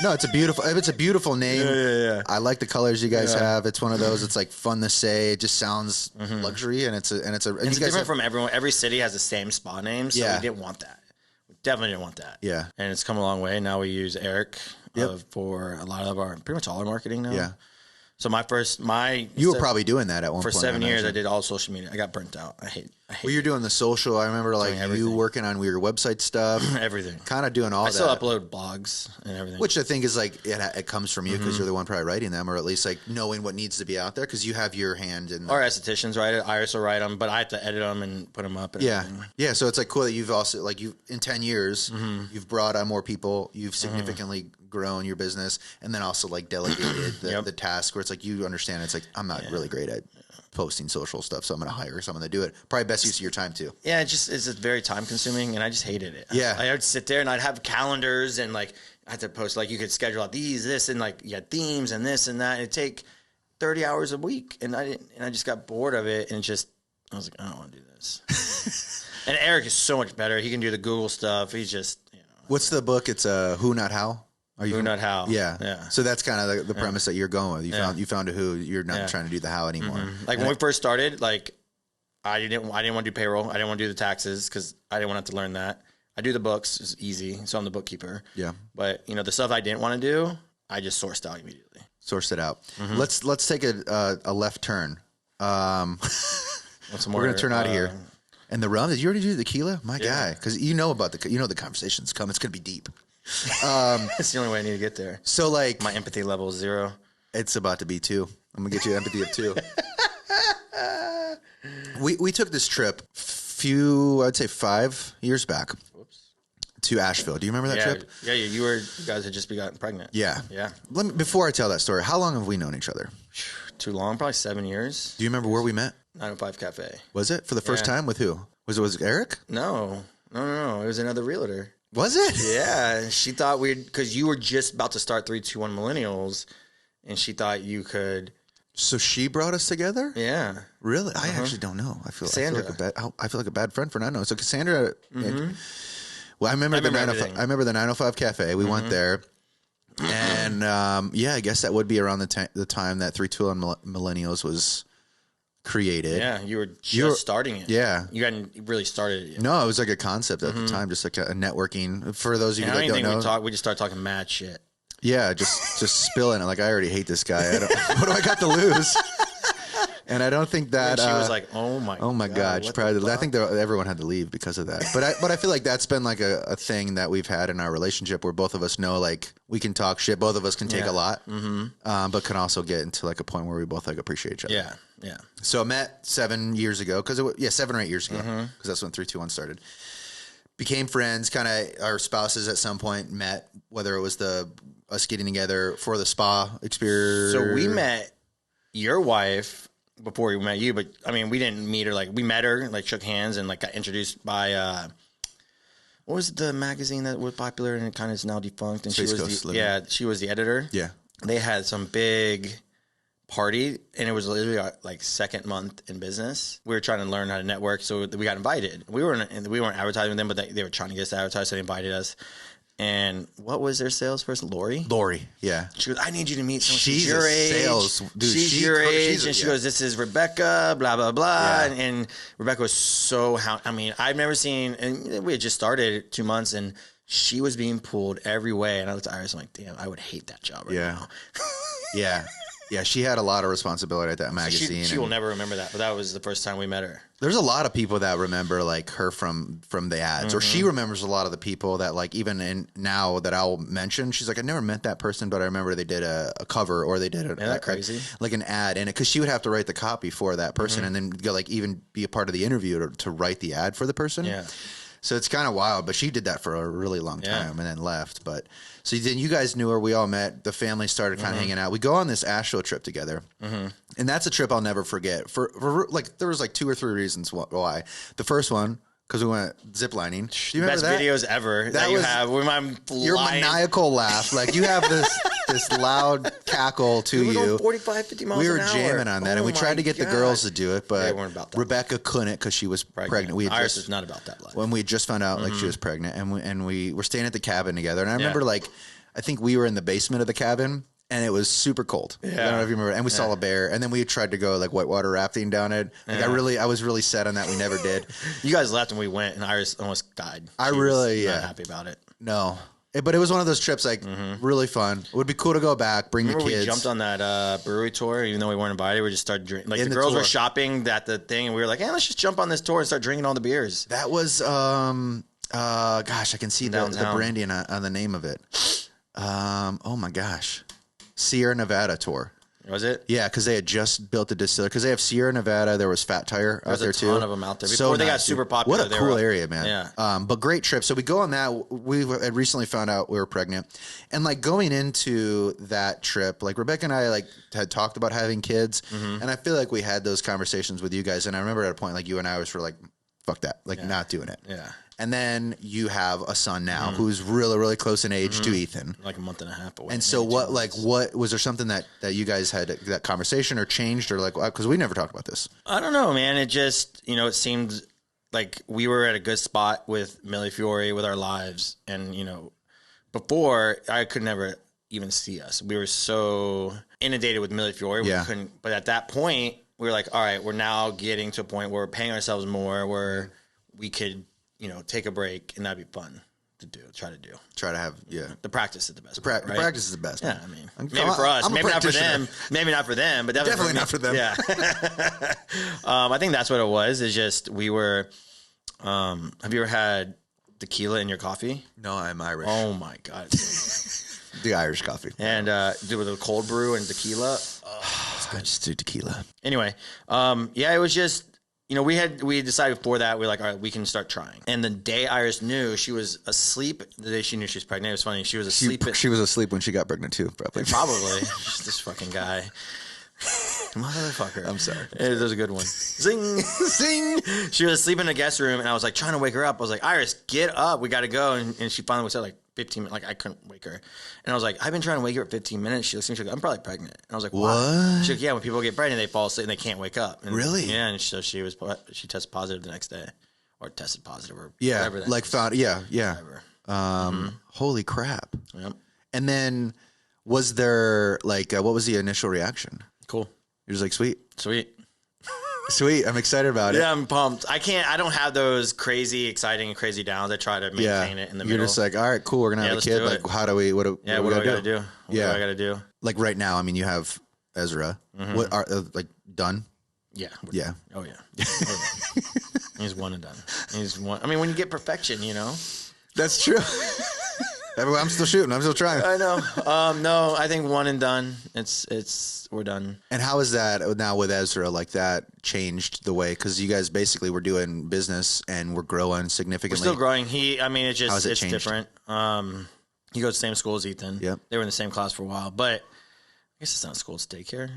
No, it's a beautiful name. Yeah. I like the colors you guys have. It's one of those, it's like fun to say. It just sounds luxury, and it's different from everyone. Every city has the same spa name, so we didn't want that. We definitely didn't want that. Yeah. And it's come a long way. Now we use Eric. For a lot of our, pretty much all our marketing now. Yeah. So you were probably doing that at one point. For 7 years, I did all social media. I got burnt out. I hate well, you're doing the social. I remember like you working on your website stuff. Everything. Kind of doing all that. I still upload blogs and everything. Which I think is like, it comes from you because you're the one probably writing them, or at least like knowing what needs to be out there because you have your hand in Our estheticians write it. Iris will write them, but I have to edit them and put them up. And everything. Yeah. So it's like cool that you've also, like in 10 years, you've brought on more people. You've significantly grown your business, and then also like delegated the task where it's like you understand it's like I'm not really great at posting social stuff, so I'm going to hire someone to do it. Probably best use of your time too. Yeah, it's very time consuming, and I just hated it. Yeah, I would sit there and I'd have calendars, and like I had to post like you could schedule out this, and like you had themes and this and that. It'd take 30 hours a week, and I just got bored of it, and I was like, I don't want to do this. And Eric is so much better. He can do the Google stuff. He's just What's the book? It's Who Not How. Who Not How. Yeah. So that's kind of the premise that you're going with. You found a who. You're not trying to do the how anymore. Like when we first started, like I didn't want to do payroll. I didn't want to do the taxes because I didn't want to have to learn that. I do the books. It's easy. So I'm the bookkeeper. Yeah. But the stuff I didn't want to do, I just sourced out immediately. Sourced it out. Let's take a left turn. We're gonna turn out of here. And the rum? Did you already do the tequila? My guy, because about the conversations come. It's gonna be deep. It's the only way I need to get there. So like my empathy level is 0. It's about to be 2. I'm gonna get you empathy of 2. We took this trip I'd say 5 years back to Asheville. Do you remember that trip? Yeah. You guys had just gotten pregnant. Yeah. Before I tell that story, how long have we known each other? Too long, probably 7 years. Do you remember where we met? 905 Cafe. Was it for the first time with who? Was it Eric? No. It was another realtor. Was it? Yeah. She thought because you were just about to start 321 Millennials, and she thought you could. So she brought us together? Yeah. Really? I actually don't know. I feel like a bad friend for not knowing. So Cassandra. Well, I remember the 905 Cafe. We went there, and I guess that would be around the time that 321 Millennials was created. Yeah, you were just starting it. Yeah. You hadn't really started it yet. No, it was like a concept at the time, just like a networking. For those of you that don't know. We just started talking mad shit. Yeah, just spilling it. Like, I already hate this guy. What do I got to lose? And I don't think that... she was like, oh my God. Probably, I think everyone had to leave because of that. But I feel like that's been like a thing that we've had in our relationship where both of us know, like, we can talk shit. Both of us can take a lot, but can also get into like a point where we both like appreciate each other. Yeah. So I met 7 years ago, 7 or 8 years ago, because that's when 321 started. Became friends, kind of our spouses at some point met, whether it was us getting together for the spa experience. So we met your wife before we met you, but I mean, we didn't meet her. Like, we met her, like, shook hands, and like got introduced by what was the magazine that was popular and it kind of is now defunct? And Space she was Coast the, Living. yeah, she was the editor. Yeah. They had some big party, and it was literally our, like, second month in business. We were trying to learn how to network, so we got invited. We weren't advertising them, but they were trying to get us to advertise, so they invited us. And what was their salesperson? Lori, yeah. She goes, I need you to meet someone. She's your age. sales dude. She's your age, and she goes, this is Rebecca, blah blah blah. Yeah. And Rebecca was so I've never seen, and we had just started 2 months, and she was being pulled every way. And I looked at Iris, I'm like, damn, I would hate that job right now. Yeah. Yeah, she had a lot of responsibility at that magazine. She will never remember that, but that was the first time we met her. There's a lot of people that remember like her from the ads, or she remembers a lot of the people that like even now that I'll mention. She's like, I never met that person, but I remember they did a cover or they did crazy? Like an ad in it, because she would have to write the copy for that person and then go like even be a part of the interview to write the ad for the person. Yeah. So it's kind of wild, but she did that for a really long time and then left. But so then you guys knew her. We all met. The family started kind of hanging out. We go on this Astro trip together, and that's a trip I'll never forget. For like there was like 2 or 3 reasons why. The first one, because we went ziplining. Do you remember Best that? videos ever that you have. Your maniacal laugh, like you have this loud cackle to we were you. Going 45, 50 miles We were an hour. jamming on that, and we tried to get the girls to do it, but they weren't about that. Rebecca couldn't because she was pregnant. Iris is not about that life. When we just found out like she was pregnant, and we were staying at the cabin together, and I remember like I think we were in the basement of the cabin. And it was super cold. I don't know if you remember. And we saw a bear. And then we tried to go like whitewater rafting down it. Like I was really sad on that. We never did. You guys left and we went, and Iris almost died. She was not happy about it. No. But it was one of those trips like really fun. It would be cool to go back, bring the kids. We jumped on that brewery tour, even though we weren't invited. We just started drinking. Like the girls were shopping at the thing, and we were like, hey, let's just jump on this tour and start drinking all the beers. That was, gosh, I can see the branding on the name of it. Oh my gosh. Sierra Nevada tour. Was it? Yeah, because they had just built a distillery. Because they have Sierra Nevada. There was Fat Tire out there too. There's a ton of them out there. Before they got super popular. What a cool area, man. Yeah. But great trip. So we go on that. We had recently found out we were pregnant. And like going into that trip, like Rebecca and I like had talked about having kids. And I feel like we had those conversations with you guys. And I remember at a point like you and I were like, fuck that. Like not doing it. Yeah. And then you have a son now who's really, really close in age to Ethan. Like a month and a half away. And so what was there something that you guys had that conversation or changed or like, because we never talked about this. I don't know, man. It just, it seemed like we were at a good spot with Millefiori with our lives. And, before I could never even see us. We were so inundated with Millefiori. We couldn't, but at that point we were like, all right, we're now getting to a point where we're paying ourselves more, where we could, take a break, and that'd be fun to do. Try to have the practice is the best. The practice is the best. Yeah, I mean, maybe for us, maybe not for them, but definitely not for them. Yeah. I think that's what it was. Is just we were. Have you ever had tequila in your coffee? No, I'm Irish. Oh my god, the Irish coffee. And with a cold brew and tequila. Oh, I just do tequila. Anyway, it was just. We decided before that, we were like, all right, we can start trying. And the day Iris knew, she was asleep. The day she knew she was pregnant, it was funny. She was asleep. She was asleep when she got pregnant too, probably. Probably. This fucking guy. Motherfucker. I'm sorry. It was a good one. Zing. Zing. She was asleep in the guest room, and I was like trying to wake her up. I was like, Iris, get up. We got to go. And she finally was like 15 minutes. Like, I couldn't wake her. And I was like, I've been trying to wake her at 15 minutes. She looks at me, she's like, I'm probably pregnant. And I was like, what? She's like, yeah, when people get pregnant, they fall asleep and they can't wake up. And, really? Yeah. And so she tested positive the next day, or tested positive, or whatever. That Holy crap. Yep. And then was there like, what was the initial reaction? Cool. You're just like, sweet. Sweet. I'm excited about it. Yeah, I'm pumped. I don't have those crazy exciting and crazy downs. I try to maintain it in the middle. You're just like, all right, cool. We're going to have a kid. Like, how do we, what do I got to do? What do I got to do? Like right now, I mean, you have Ezra. What are, like, done? Yeah. Yeah. Oh, yeah. He's one and done. I mean, when you get perfection, That's true. I'm still shooting. I'm still trying. I know. No, I think one and done. We're done. And how is that now with Ezra? Like that changed the way, because you guys basically were doing business and we're growing significantly. We're still growing. It's changed? different. He goes to the same school as Ethan. Yep. They were in the same class for a while, but guess it's not school, it's daycare.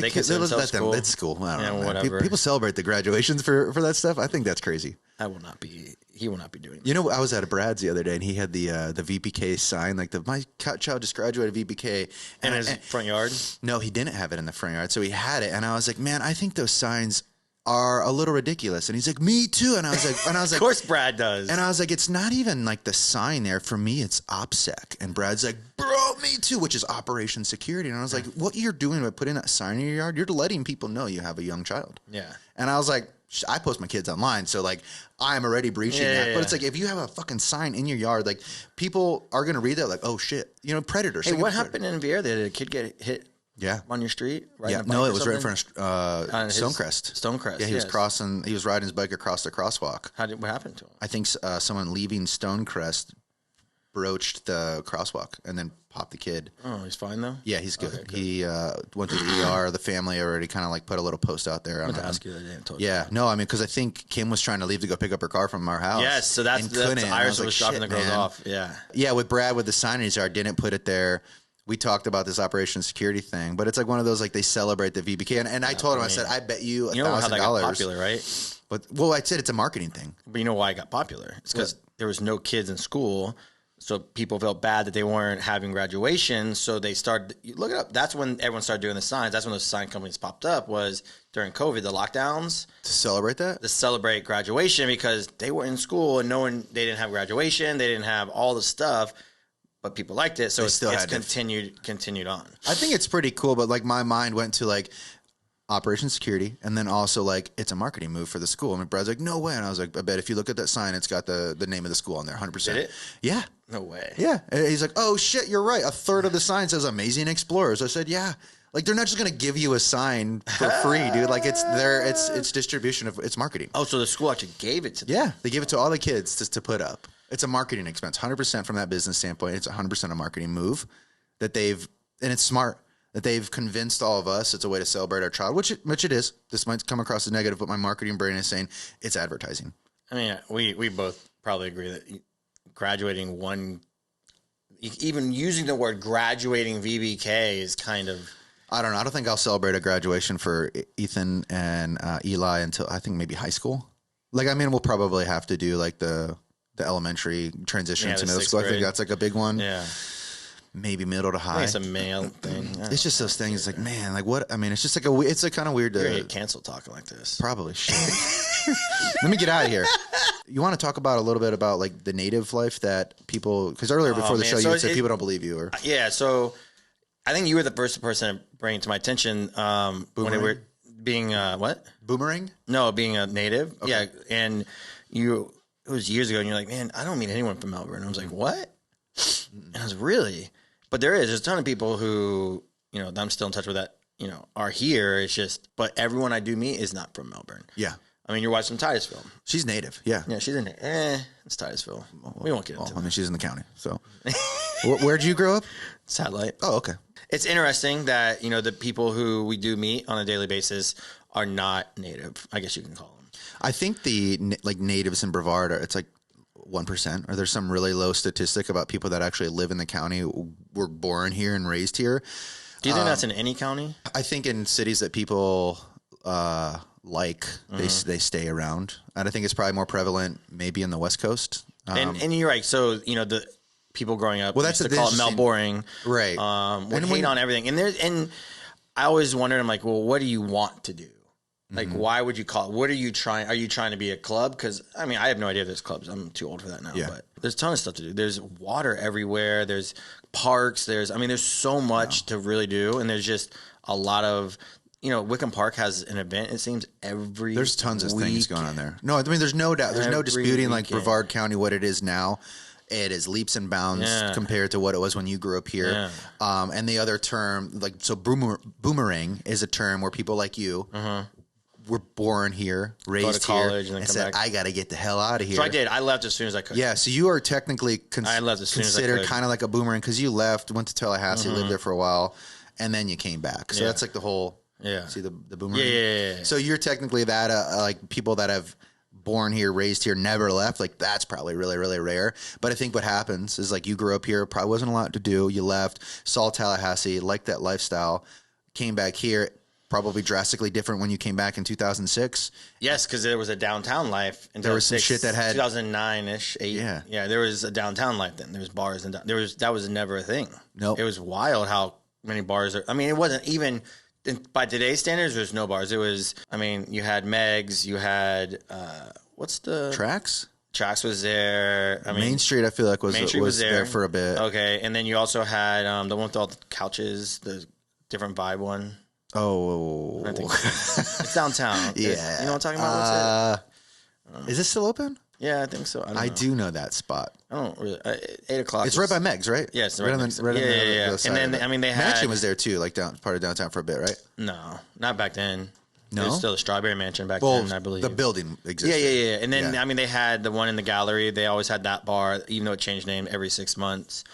They consider themselves school. It's school. I don't know. Whatever. People celebrate the graduations for that stuff. I think that's crazy. He will not be doing that. You know, I was at a Brad's the other day, and he had the VPK sign, like my child just graduated VPK. In his front yard? No, he didn't have it in the front yard, so he had it, and I was like, man, I think those signs are a little ridiculous. And he's like, me too. And I was like, of course Brad does. And I was like, it's not even like the sign there. For me, it's OPSEC. And Brad's like, bro, me too, which is Operation Security. And I was like, what you're doing by putting that sign in your yard, you're letting people know you have a young child. Yeah. And I was like, I post my kids online, so like I'm already breaching that. But it's like if you have a fucking sign in your yard, like people are gonna read that like, oh shit, you know, predator. Hey, what happened in Vieira? Did a kid get hit? Yeah, on your street. Yeah, no, it was right in front of Stonecrest. Stonecrest. Yeah, he was crossing. He was riding his bike across the crosswalk. What happened to him? I think someone leaving Stonecrest broached the crosswalk and then popped the kid. Oh, he's fine though? Yeah, he's good. Okay, good. He went to the ER. The family already kind of like put a little post out there. I wanted to ask you that. I didn't told you. No, I mean, because I think Kim was trying to leave to go pick up her car from our house. Yes, so that's Iris was dropping the girls off. Yeah. Yeah, with Brad with the sign in his yard, didn't put it there. We talked about this Operation Security thing, but it's like one of those, like they celebrate the VBK. And I told him, I said, I bet you $1,000. You know how that got popular, right? But, well, I said it's a marketing thing. But you know why it got popular? It's because there was no kids in school. So people felt bad that they weren't having graduation. So they started, look it up. That's when everyone started doing the signs. That's when those sign companies popped up, was during COVID, the lockdowns. To celebrate that? To celebrate graduation, because they were in school and they didn't have graduation. They didn't have all the stuff. But people liked it, so it's continued on. I think it's pretty cool, but like my mind went to like Operation Security, and then also like it's a marketing move for the school. And Brad's like, no way. And I was like, I bet if you look at that sign, it's got the name of the school on there, 100%. Did it? Yeah. No way. Yeah. And he's like, oh shit, you're right. A third of the sign says Amazing Explorers. I said, yeah. Like they're not just gonna give you a sign for free, dude. Like it's distribution of it's marketing. Oh, so the school actually gave it to them. Yeah, they give it to all the kids just to put up. It's a marketing expense, 100% from that business standpoint. It's 100% a marketing move and it's smart that they've convinced all of us it's a way to celebrate our child, which it is. This might come across as negative, but my marketing brain is saying it's advertising. I mean, we both probably agree that graduating even using the word graduating VBK is kind of. I don't know. I don't think I'll celebrate a graduation for Ethan and Eli until I think maybe high school. Like, I mean, we'll probably have to do like the elementary transition to middle school. Grade. I think that's like a big one. Yeah. Maybe middle to high. It's a male thing. It's just those things like, man, like what? I mean, it's just like it's a kind of weird. You're gonna get canceled talking like this. Probably. Let me get out of here. You want to talk about a little bit about like the native life that people, because earlier before the show, you said people don't believe you. Or yeah. So I think you were the first person to bring it to my attention when they were being what? Boomerang? No, being a native. Okay. Yeah. And it was years ago, and you're like, man, I don't meet anyone from Melbourne. I was like, what? And I was really, but there's a ton of people who, you know, I'm still in touch with that, you know, are here. It's just, but everyone I do meet is not from Melbourne. Yeah. I mean, you're watching Titusville. She's native. Yeah. Yeah, she's in there. It's Titusville. We won't get into it. I mean, she's in the county. So where'd you grow up? Satellite. Oh, okay. It's interesting that, you know, the people who we do meet on a daily basis are not native, I guess you can call them. I think the like natives in Brevard it's like 1%, or there's some really low statistic about people that actually live in the county, were born here and raised here. Do you think that's in any county? I think in cities that people they stay around, and I think it's probably more prevalent maybe in the West Coast. And you're right. So you know the people growing up, well, that's used to call it Melboring, right? Would hate on everything, and I always wondered, I'm like, well, what do you want to do? Like, why would you call it? What are you trying? Are you trying to be a club? Because, I mean, I have no idea if there's clubs. I'm too old for that now. Yeah. But there's a ton of stuff to do. There's water everywhere. There's parks. There's so much to really do. And there's just a lot of, you know, Wickham Park has an event, it seems, There's tons of things going on there. No, I mean, there's no doubt. There's no disputing, like, Brevard County, what it is now. It is leaps and bounds compared to what it was when you grew up here. Yeah. And the other term, like, so boomerang is a term where people like you were born here, raised to college, here, and said, I got to get the hell out of here. So I did. I left as soon as I could. Yeah, so you are technically considered kind of like a boomerang because you left, went to Tallahassee, lived there for a while, and then you came back. So that's like the whole, see the boomerang? Yeah. So you're technically that, like people that have born here, raised here, never left, like that's probably really, really rare. But I think what happens is like you grew up here, probably wasn't a lot to do. You left, saw Tallahassee, liked that lifestyle, came back here. Probably drastically different when you came back in 2006. Yes, because there was a downtown life. There was some shit that had 2009-ish, 8. Yeah. There was a downtown life then. There was bars and that was never a thing. Nope. It was wild how many bars are. I mean, it wasn't even by today's standards. There's no bars. It was. I mean, you had Meg's. You had what's the Tracks? Tracks was there. I mean, Main Street. I feel like was there for a bit. Okay, and then you also had the one with all the couches, the different vibe one. Oh, I think it's downtown. Yeah, you know what I'm talking about? What's it? Is it still open? Yeah, I think so. I do know that spot. I don't really. 8 o'clock. It's right by Meg's, right? Yeah, it's right on the and then I mean they had Mansion was there too, like part of downtown for a bit, right? No, not back then. No, there was still a Strawberry Mansion back then, I believe. The building existed. Yeah. And then I mean they had the one in the gallery. They always had that bar, even though it changed name every 6 months.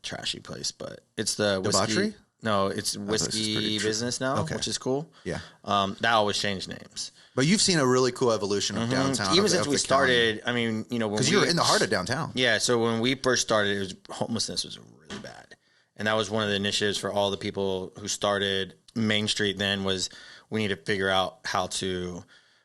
Trashy place, but it's the whiskey. Debauchery? No, it's whiskey business now, which is cool. Yeah. That always changed names. But you've seen a really cool evolution of downtown. Even since we started, I mean, you know, because you were in the heart of downtown. Yeah. So when we first started, homelessness was really bad. And that was one of the initiatives for all the people who started Main Street then was we need to figure out how to,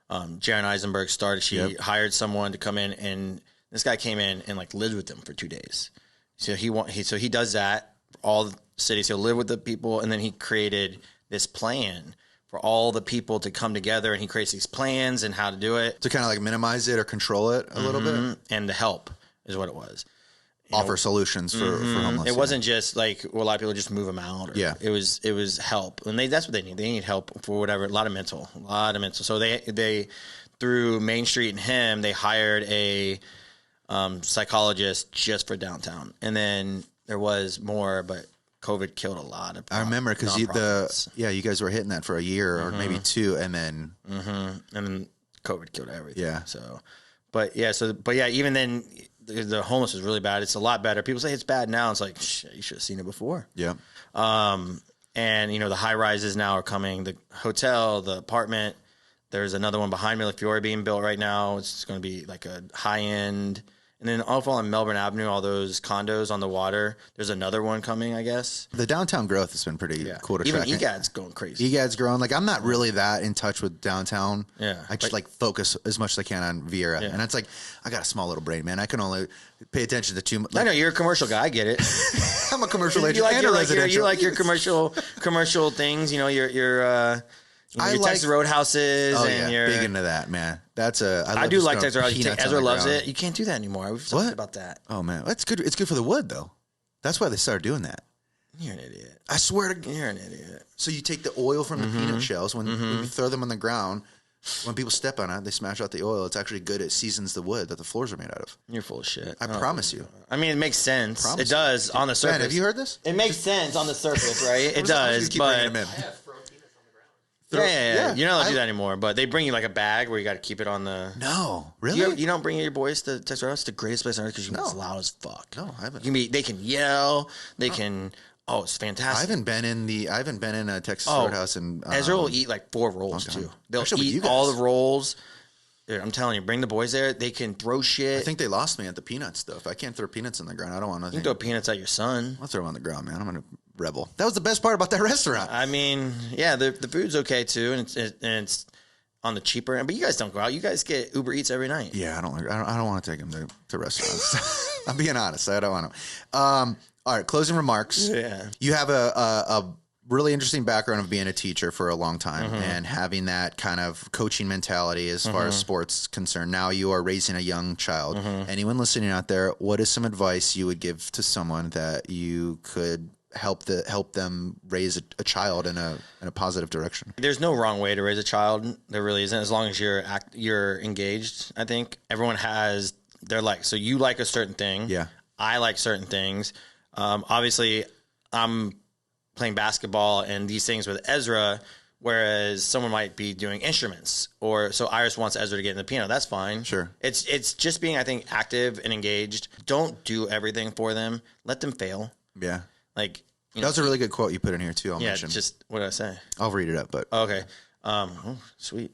Jaren Eisenberg started, she hired someone to come in and this guy came in and like lived with them for 2 days. So he does that for all the cities. He'll live with the people and then he created this plan for all the people to come together and he creates these plans and how to do it. To kind of like minimize it or control it a little bit. And the help is what it was. Offer solutions for homeless. It wasn't just like a lot of people just move them out. It was help, and that's what they need. They need help for whatever. A lot of mental. So they through Main Street and him, they hired a psychologist just for downtown, and then there was more, but COVID killed a lot of. I remember because you guys were hitting that for a year or maybe 2, and then and then COVID killed everything. Yeah. So, but even then. The homeless is really bad. It's a lot better. People say it's bad now. It's like, shit, you should have seen it before. Yeah. And, you know, the high rises now are coming. The hotel, the apartment. There's another one behind Millefiori being built right now. It's going to be like a high end. And then all on Melbourne Avenue, all those condos on the water. There's another one coming, I guess. The downtown growth has been pretty cool to track. Even EGAD's going crazy. EGAD's growing. Like, I'm not really that in touch with downtown. Yeah. I just like focus as much as I can on Vieira. Yeah. And it's like, I got a small little brain, man. I can only pay attention to too much. I know, you're a commercial guy. I get it. I'm a commercial agent. You like your commercial things. You know, your Texas Roadhouses and your big into that, man. I do like Texas Roadhouse. Ezra loves it. You can't do that anymore. We've talked about that. Oh man, that's good. It's good for the wood though. That's why they started doing that. You're an idiot. I swear to you're an idiot. So you take the oil from the peanut shells when you throw them on the ground. When people step on it, they smash out the oil. It's actually good. It seasons the wood that the floors are made out of. You're full of shit. I promise you. I mean, it makes sense. It does on the surface. Man, have you heard this? It makes sense on the surface, right? It does, but. Yeah. You're not allowed to do that anymore, but they bring you like a bag where you got to keep it on the. No, really? You don't bring your boys to Texas Roadhouse? It's the greatest place on earth because it's loud as fuck. No, I haven't. They can yell. They can. Oh, it's fantastic. I haven't been in a Texas Roadhouse, and Ezra will eat like 4 rolls too. They'll eat all the rolls. Dude, I'm telling you, bring the boys there. They can throw shit. I think they lost me at the peanut stuff. I can't throw peanuts on the ground. I don't want nothing. You can throw peanuts at your son. I'll throw them on the ground, man. I'm gonna rebel. That was the best part about that restaurant. I mean, yeah, the food's okay too, and it's on the cheaper end. But you guys don't go out. You guys get Uber Eats every night. Yeah, I don't want to take them to restaurants. I'm being honest. I don't want to. All right, closing remarks. Yeah, you have a really interesting background of being a teacher for a long time and having that kind of coaching mentality as far as sports concerned. Now you are raising a young child. Anyone listening out there, what is some advice you would give to someone that you could help them raise a child in a positive direction? There's no wrong way to raise a child. There really isn't, as long as you're engaged. I think everyone has their so you like a certain thing. Yeah, I like certain things. Obviously, I'm playing basketball and these things with Ezra, whereas someone might be doing instruments, so Iris wants Ezra to get in the piano. That's fine. Sure. It's just being, I think, active and engaged. Don't do everything for them. Let them fail. Yeah. That was a really good quote you put in here too. I'll mention. Just what did I say? I'll read it up, but okay. Sweet.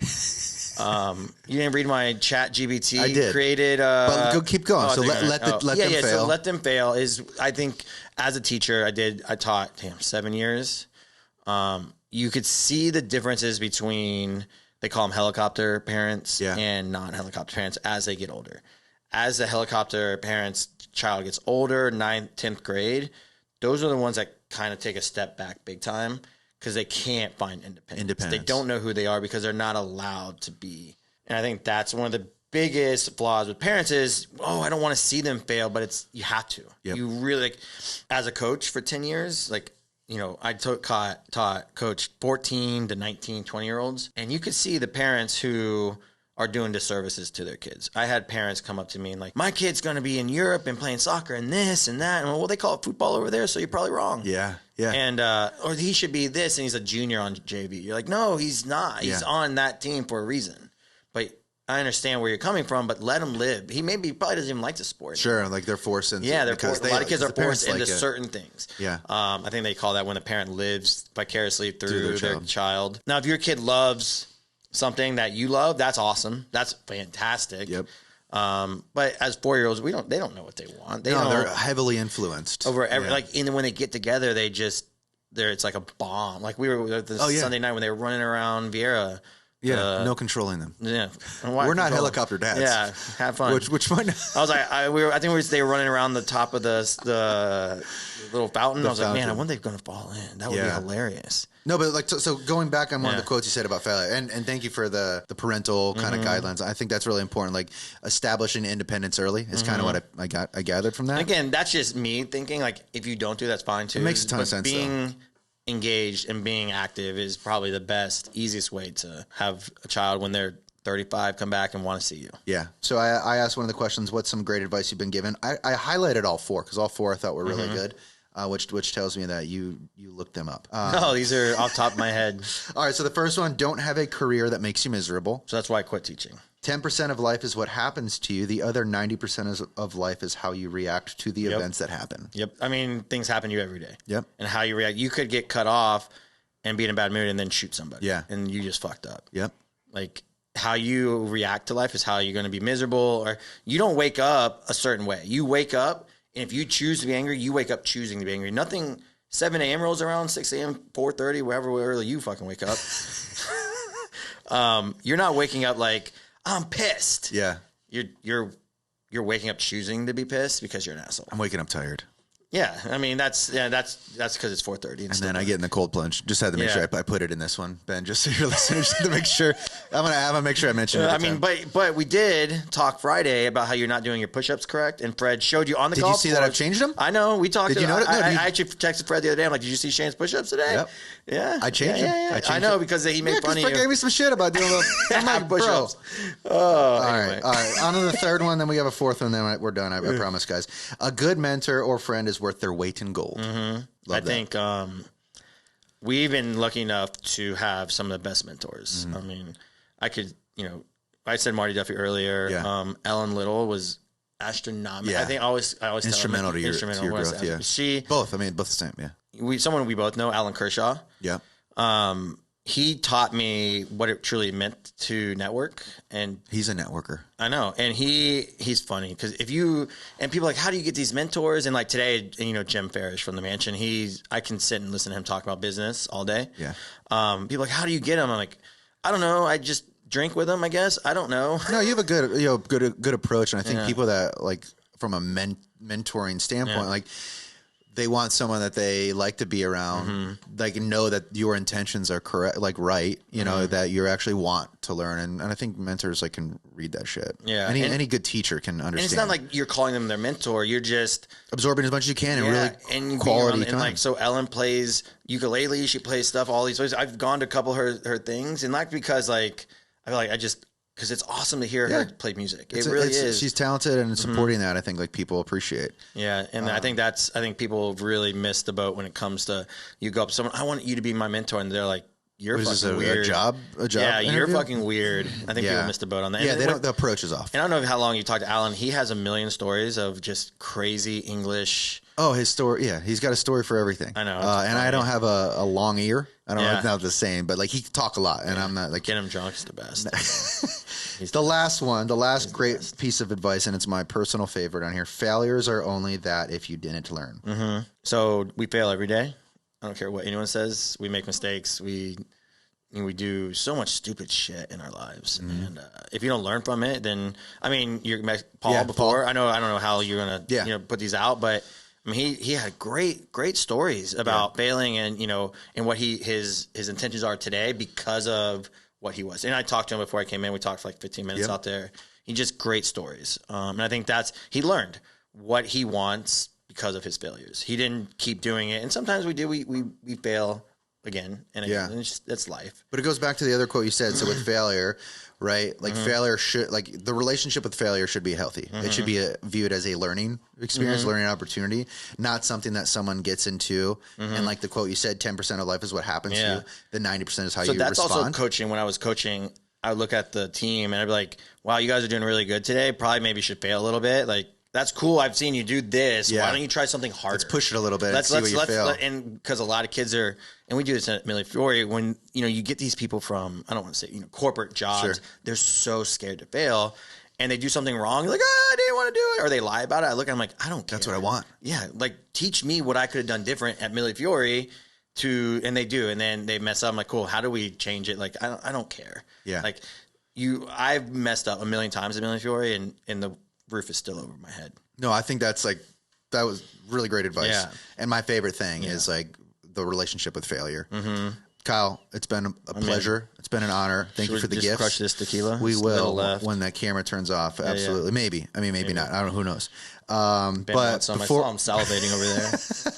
You didn't read my chat GBT I did. Created. But keep going. So let them fail. So let them fail is, I think, as a teacher, I taught 7 years. You could see the differences between, they call them helicopter parents and non-helicopter parents as they get older. As the helicopter parents' child gets older, 9th, 10th grade, those are the ones that kind of take a step back big time. Because they can't find independence. They don't know who they are because they're not allowed to be. And I think that's one of the biggest flaws with parents is, I don't want to see them fail, but you have to. Yep. You really, as a coach for 10 years, I taught coach 14 to 19, 20-year-olds. And you could see the parents who are doing disservices to their kids. I had parents come up to me and my kid's going to be in Europe and playing soccer and this and that. And they call it football over there, so you're probably wrong. Yeah, yeah. And, or he should be this, and he's a junior on JV. You're like, no, he's not. He's on that team for a reason. But I understand where you're coming from, but let him live. He probably doesn't even like the sport. Sure, they're forced into a lot of kids are forced into certain things. Yeah. I think they call that when a parent lives vicariously through their child. Now, if your kid loves something that you love, that's awesome. That's fantastic. Yep. But as 4-year-olds, they don't know what they want. They're heavily influenced over when they get together, it's like a bomb. We were Sunday night when they were running around Vieira. Yeah, no controlling them. Yeah, we're not helicopter dads. Yeah, have fun. Which one? I was like, I think they were running around the top of the little fountain. I was like, man, I wonder if they're going to fall in. That would be hilarious. No, but so going back on one of the quotes you said about failure, and thank you for the parental kind of guidelines. I think that's really important. Establishing independence early is kind of what I gathered from that. Again, that's just me thinking. If you don't do, that's fine too. It makes a ton of sense. Being engaged and being active is probably the easiest way to have a child when they're 35 come back and want to see you. Yeah. So I asked one of the questions, what's some great advice you've been given? I highlighted all 4 because all 4 I thought were really good. Which tells me that you looked them up. No, these are off the top of my head. All right, so the first one, don't have a career that makes you miserable. So that's why I quit teaching. 10% of life is what happens to you. The other 90% of life is how you react to the events that happen. Yep. I mean, things happen to you every day. Yep. And how you react. You could get cut off and be in a bad mood and then shoot somebody. Yeah. And you just fucked up. Yep. How you react to life is how you're going to be miserable. Or you don't wake up a certain way. You wake up, and if you choose to be angry, you wake up choosing to be angry. Nothing, 7 a.m. rolls around, 6 a.m., 4:30, wherever early you fucking wake up. You're not waking up I'm pissed. Yeah. You're waking up choosing to be pissed because you're an asshole. I'm waking up tired. Yeah, I mean that's because it's 4:30. And then I get in the cold plunge. Just had to make sure I put it in this one, Ben. Just so your listeners to make sure. I'm gonna make sure I mention it. I mean, but we did talk Friday about how you're not doing your push-ups correct, and Fred showed you on the. Did you see that I've changed them? I know. We talked. Did you know that? I actually texted Fred the other day. I'm like, did you see Shane's push-ups today? Yep. Yeah. I changed them. Yeah. I know because he made fun of you. Fred gave me some shit about doing I'm like, push-ups. All right. On to the third one. Then we have a fourth one. Then we're done. I promise, guys. A good mentor or friend is worth their weight in gold. I think we've been lucky enough to have some of the best mentors. I mean, I said Marty Duffy earlier. Yeah. Ellen Little was astronomical. Yeah. I think I always instrumental to your growth. Yeah. Both the same. Yeah. Someone we both know, Alan Kershaw. Yeah. He taught me what it truly meant to network, and he's a networker. I know, and he's funny because people are like, how do you get these mentors? And today, Jim Farish from the Mansion, I can sit and listen to him talk about business all day. Yeah. People are like, how do you get him? I'm like, I don't know. I just drink with him, I guess. I don't know. No, you have a good approach, and I think people that from a mentoring standpoint, they want someone that they like to be around, know that your intentions are correct, right, that you actually want to learn. And I think mentors can read that shit. Yeah. Any good teacher can understand. And it's not like you're calling them their mentor. You're just absorbing as much as you can and really quality time. So Ellen plays ukulele. She plays stuff all these ways. I've gone to a couple of her things, and not because I feel like because it's awesome to hear her play music. It really is. She's talented, and supporting that, I think, people appreciate. Yeah, and I think people really miss the boat when it comes to you go up to someone, I want you to be my mentor, and they're like, you're fucking weird. A job. Yeah, interview? You're fucking weird. I think people missed the boat on that. Yeah, the approach is off. And I don't know how long you talked to Alan. He has a million stories of just crazy English. Oh, his story. Yeah, he's got a story for everything. I know. And I don't have a long ear. I don't know if that's the same, but like he talk a lot, and I'm not like get him drunk is the best. The last great piece of advice, and it's my personal favorite on here. Failures are only that if you didn't learn. Mm-hmm. So we fail every day. I don't care what anyone says. We make mistakes. We do so much stupid shit in our lives, and if you don't learn from it, then I mean, you met Paul before. Paul. I don't know how you're gonna put these out, but I mean, he had great stories about failing, and and what his intentions are today because of what he was. And I talked to him before I came in. We talked for like 15 minutes out there. He just great stories, and I think he learned what he wants because of his failures. He didn't keep doing it, and sometimes we do. We fail again and again. And that's life. But it goes back to the other quote you said. So with failure, right? Like failure the relationship with failure should be healthy. It should be viewed as a learning experience, learning opportunity, not something that someone gets into. And like the quote you said, 10% of life is what happens to you. The 90% is how you respond. So that's also coaching. When I was coaching, I would look at the team and I'd be like, wow, you guys are doing really good today. Probably maybe should fail a little bit. Like, that's cool. I've seen you do this. Why don't you try something harder? Let's push it a little bit. Let's fail. And because a lot of kids are, and we do this at Millefiori, when you get these people from, I don't want to say corporate jobs, they're so scared to fail, and they do something wrong. Like, I didn't want to do it, or they lie about it. I look at them like, I don't care. That's what I want. Yeah, like teach me what I could have done different at Millefiori, and they do, and then they mess up. I'm like, cool. How do we change it? Like, I don't care. Yeah, like I've messed up a million times at Millefiori, and the roof is still over my head. No, I think that was really great advice. Yeah. And my favorite thing is like the relationship with failure. Kyle, it's been a pleasure. It's been an honor. Thank you for the gifts. Crush this tequila. We will when that camera turns off. Absolutely. Maybe. I mean, maybe not. I don't know. Who knows? But I saw him salivating over there.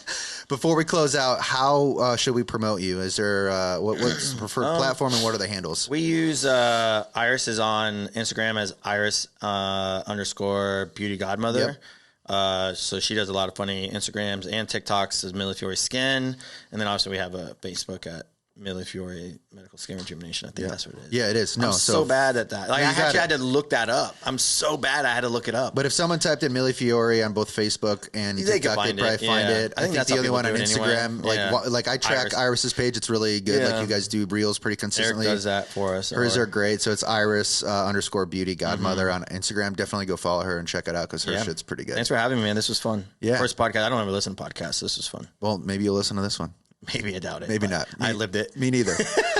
Before we close out, how should we promote you? Is there what's the preferred platform, and what are the handles? We use Iris is on Instagram as Iris _ Beauty Godmother. So she does a lot of funny Instagrams and TikToks as Millefiori Skin, and then obviously we have a Facebook at Millefiori Medical Skin Rejuvenation. I think that's what it is. Yeah, it is. No, I'm so bad at that. Like, I actually had to look that up. I'm so bad I had to look it up. But if someone typed in Millefiori on both Facebook and TikTok, they'd probably find it. I think that's the only one on Instagram. Anyway. Like I track Iris's page. It's really good. Like you guys do reels pretty consistently. Eric does that for us. Hers are great. So it's Iris _ Beauty Godmother on Instagram. Definitely go follow her and check it out because her shit's pretty good. Thanks for having me, man. This was fun. Yeah. First podcast. I don't ever listen to podcasts. This was fun. Well, maybe you'll listen to this one. Maybe I doubt it. Maybe not. I lived it. Me neither.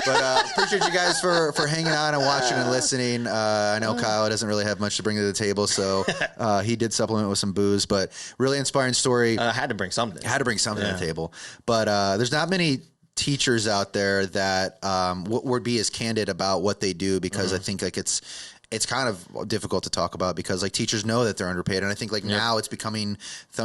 But appreciate you guys for hanging out and watching and listening. I know Kyle doesn't really have much to bring to the table, so he did supplement with some booze, but really inspiring story. I had to bring something. To the table. But there's not many teachers out there that would be as candid about what they do, because I think like it's kind of difficult to talk about, because like teachers know that they're underpaid, and I think like now it's becoming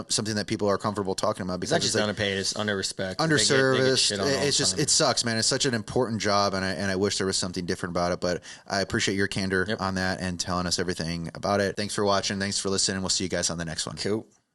something that people are comfortable talking about, because it's not just underpaid, it's under respect, underserviced. It sucks, man. It's such an important job, and I wish there was something different about it. But I appreciate your candor on that and telling us everything about it. Thanks for watching. Thanks for listening. We'll see you guys on the next one. Cool.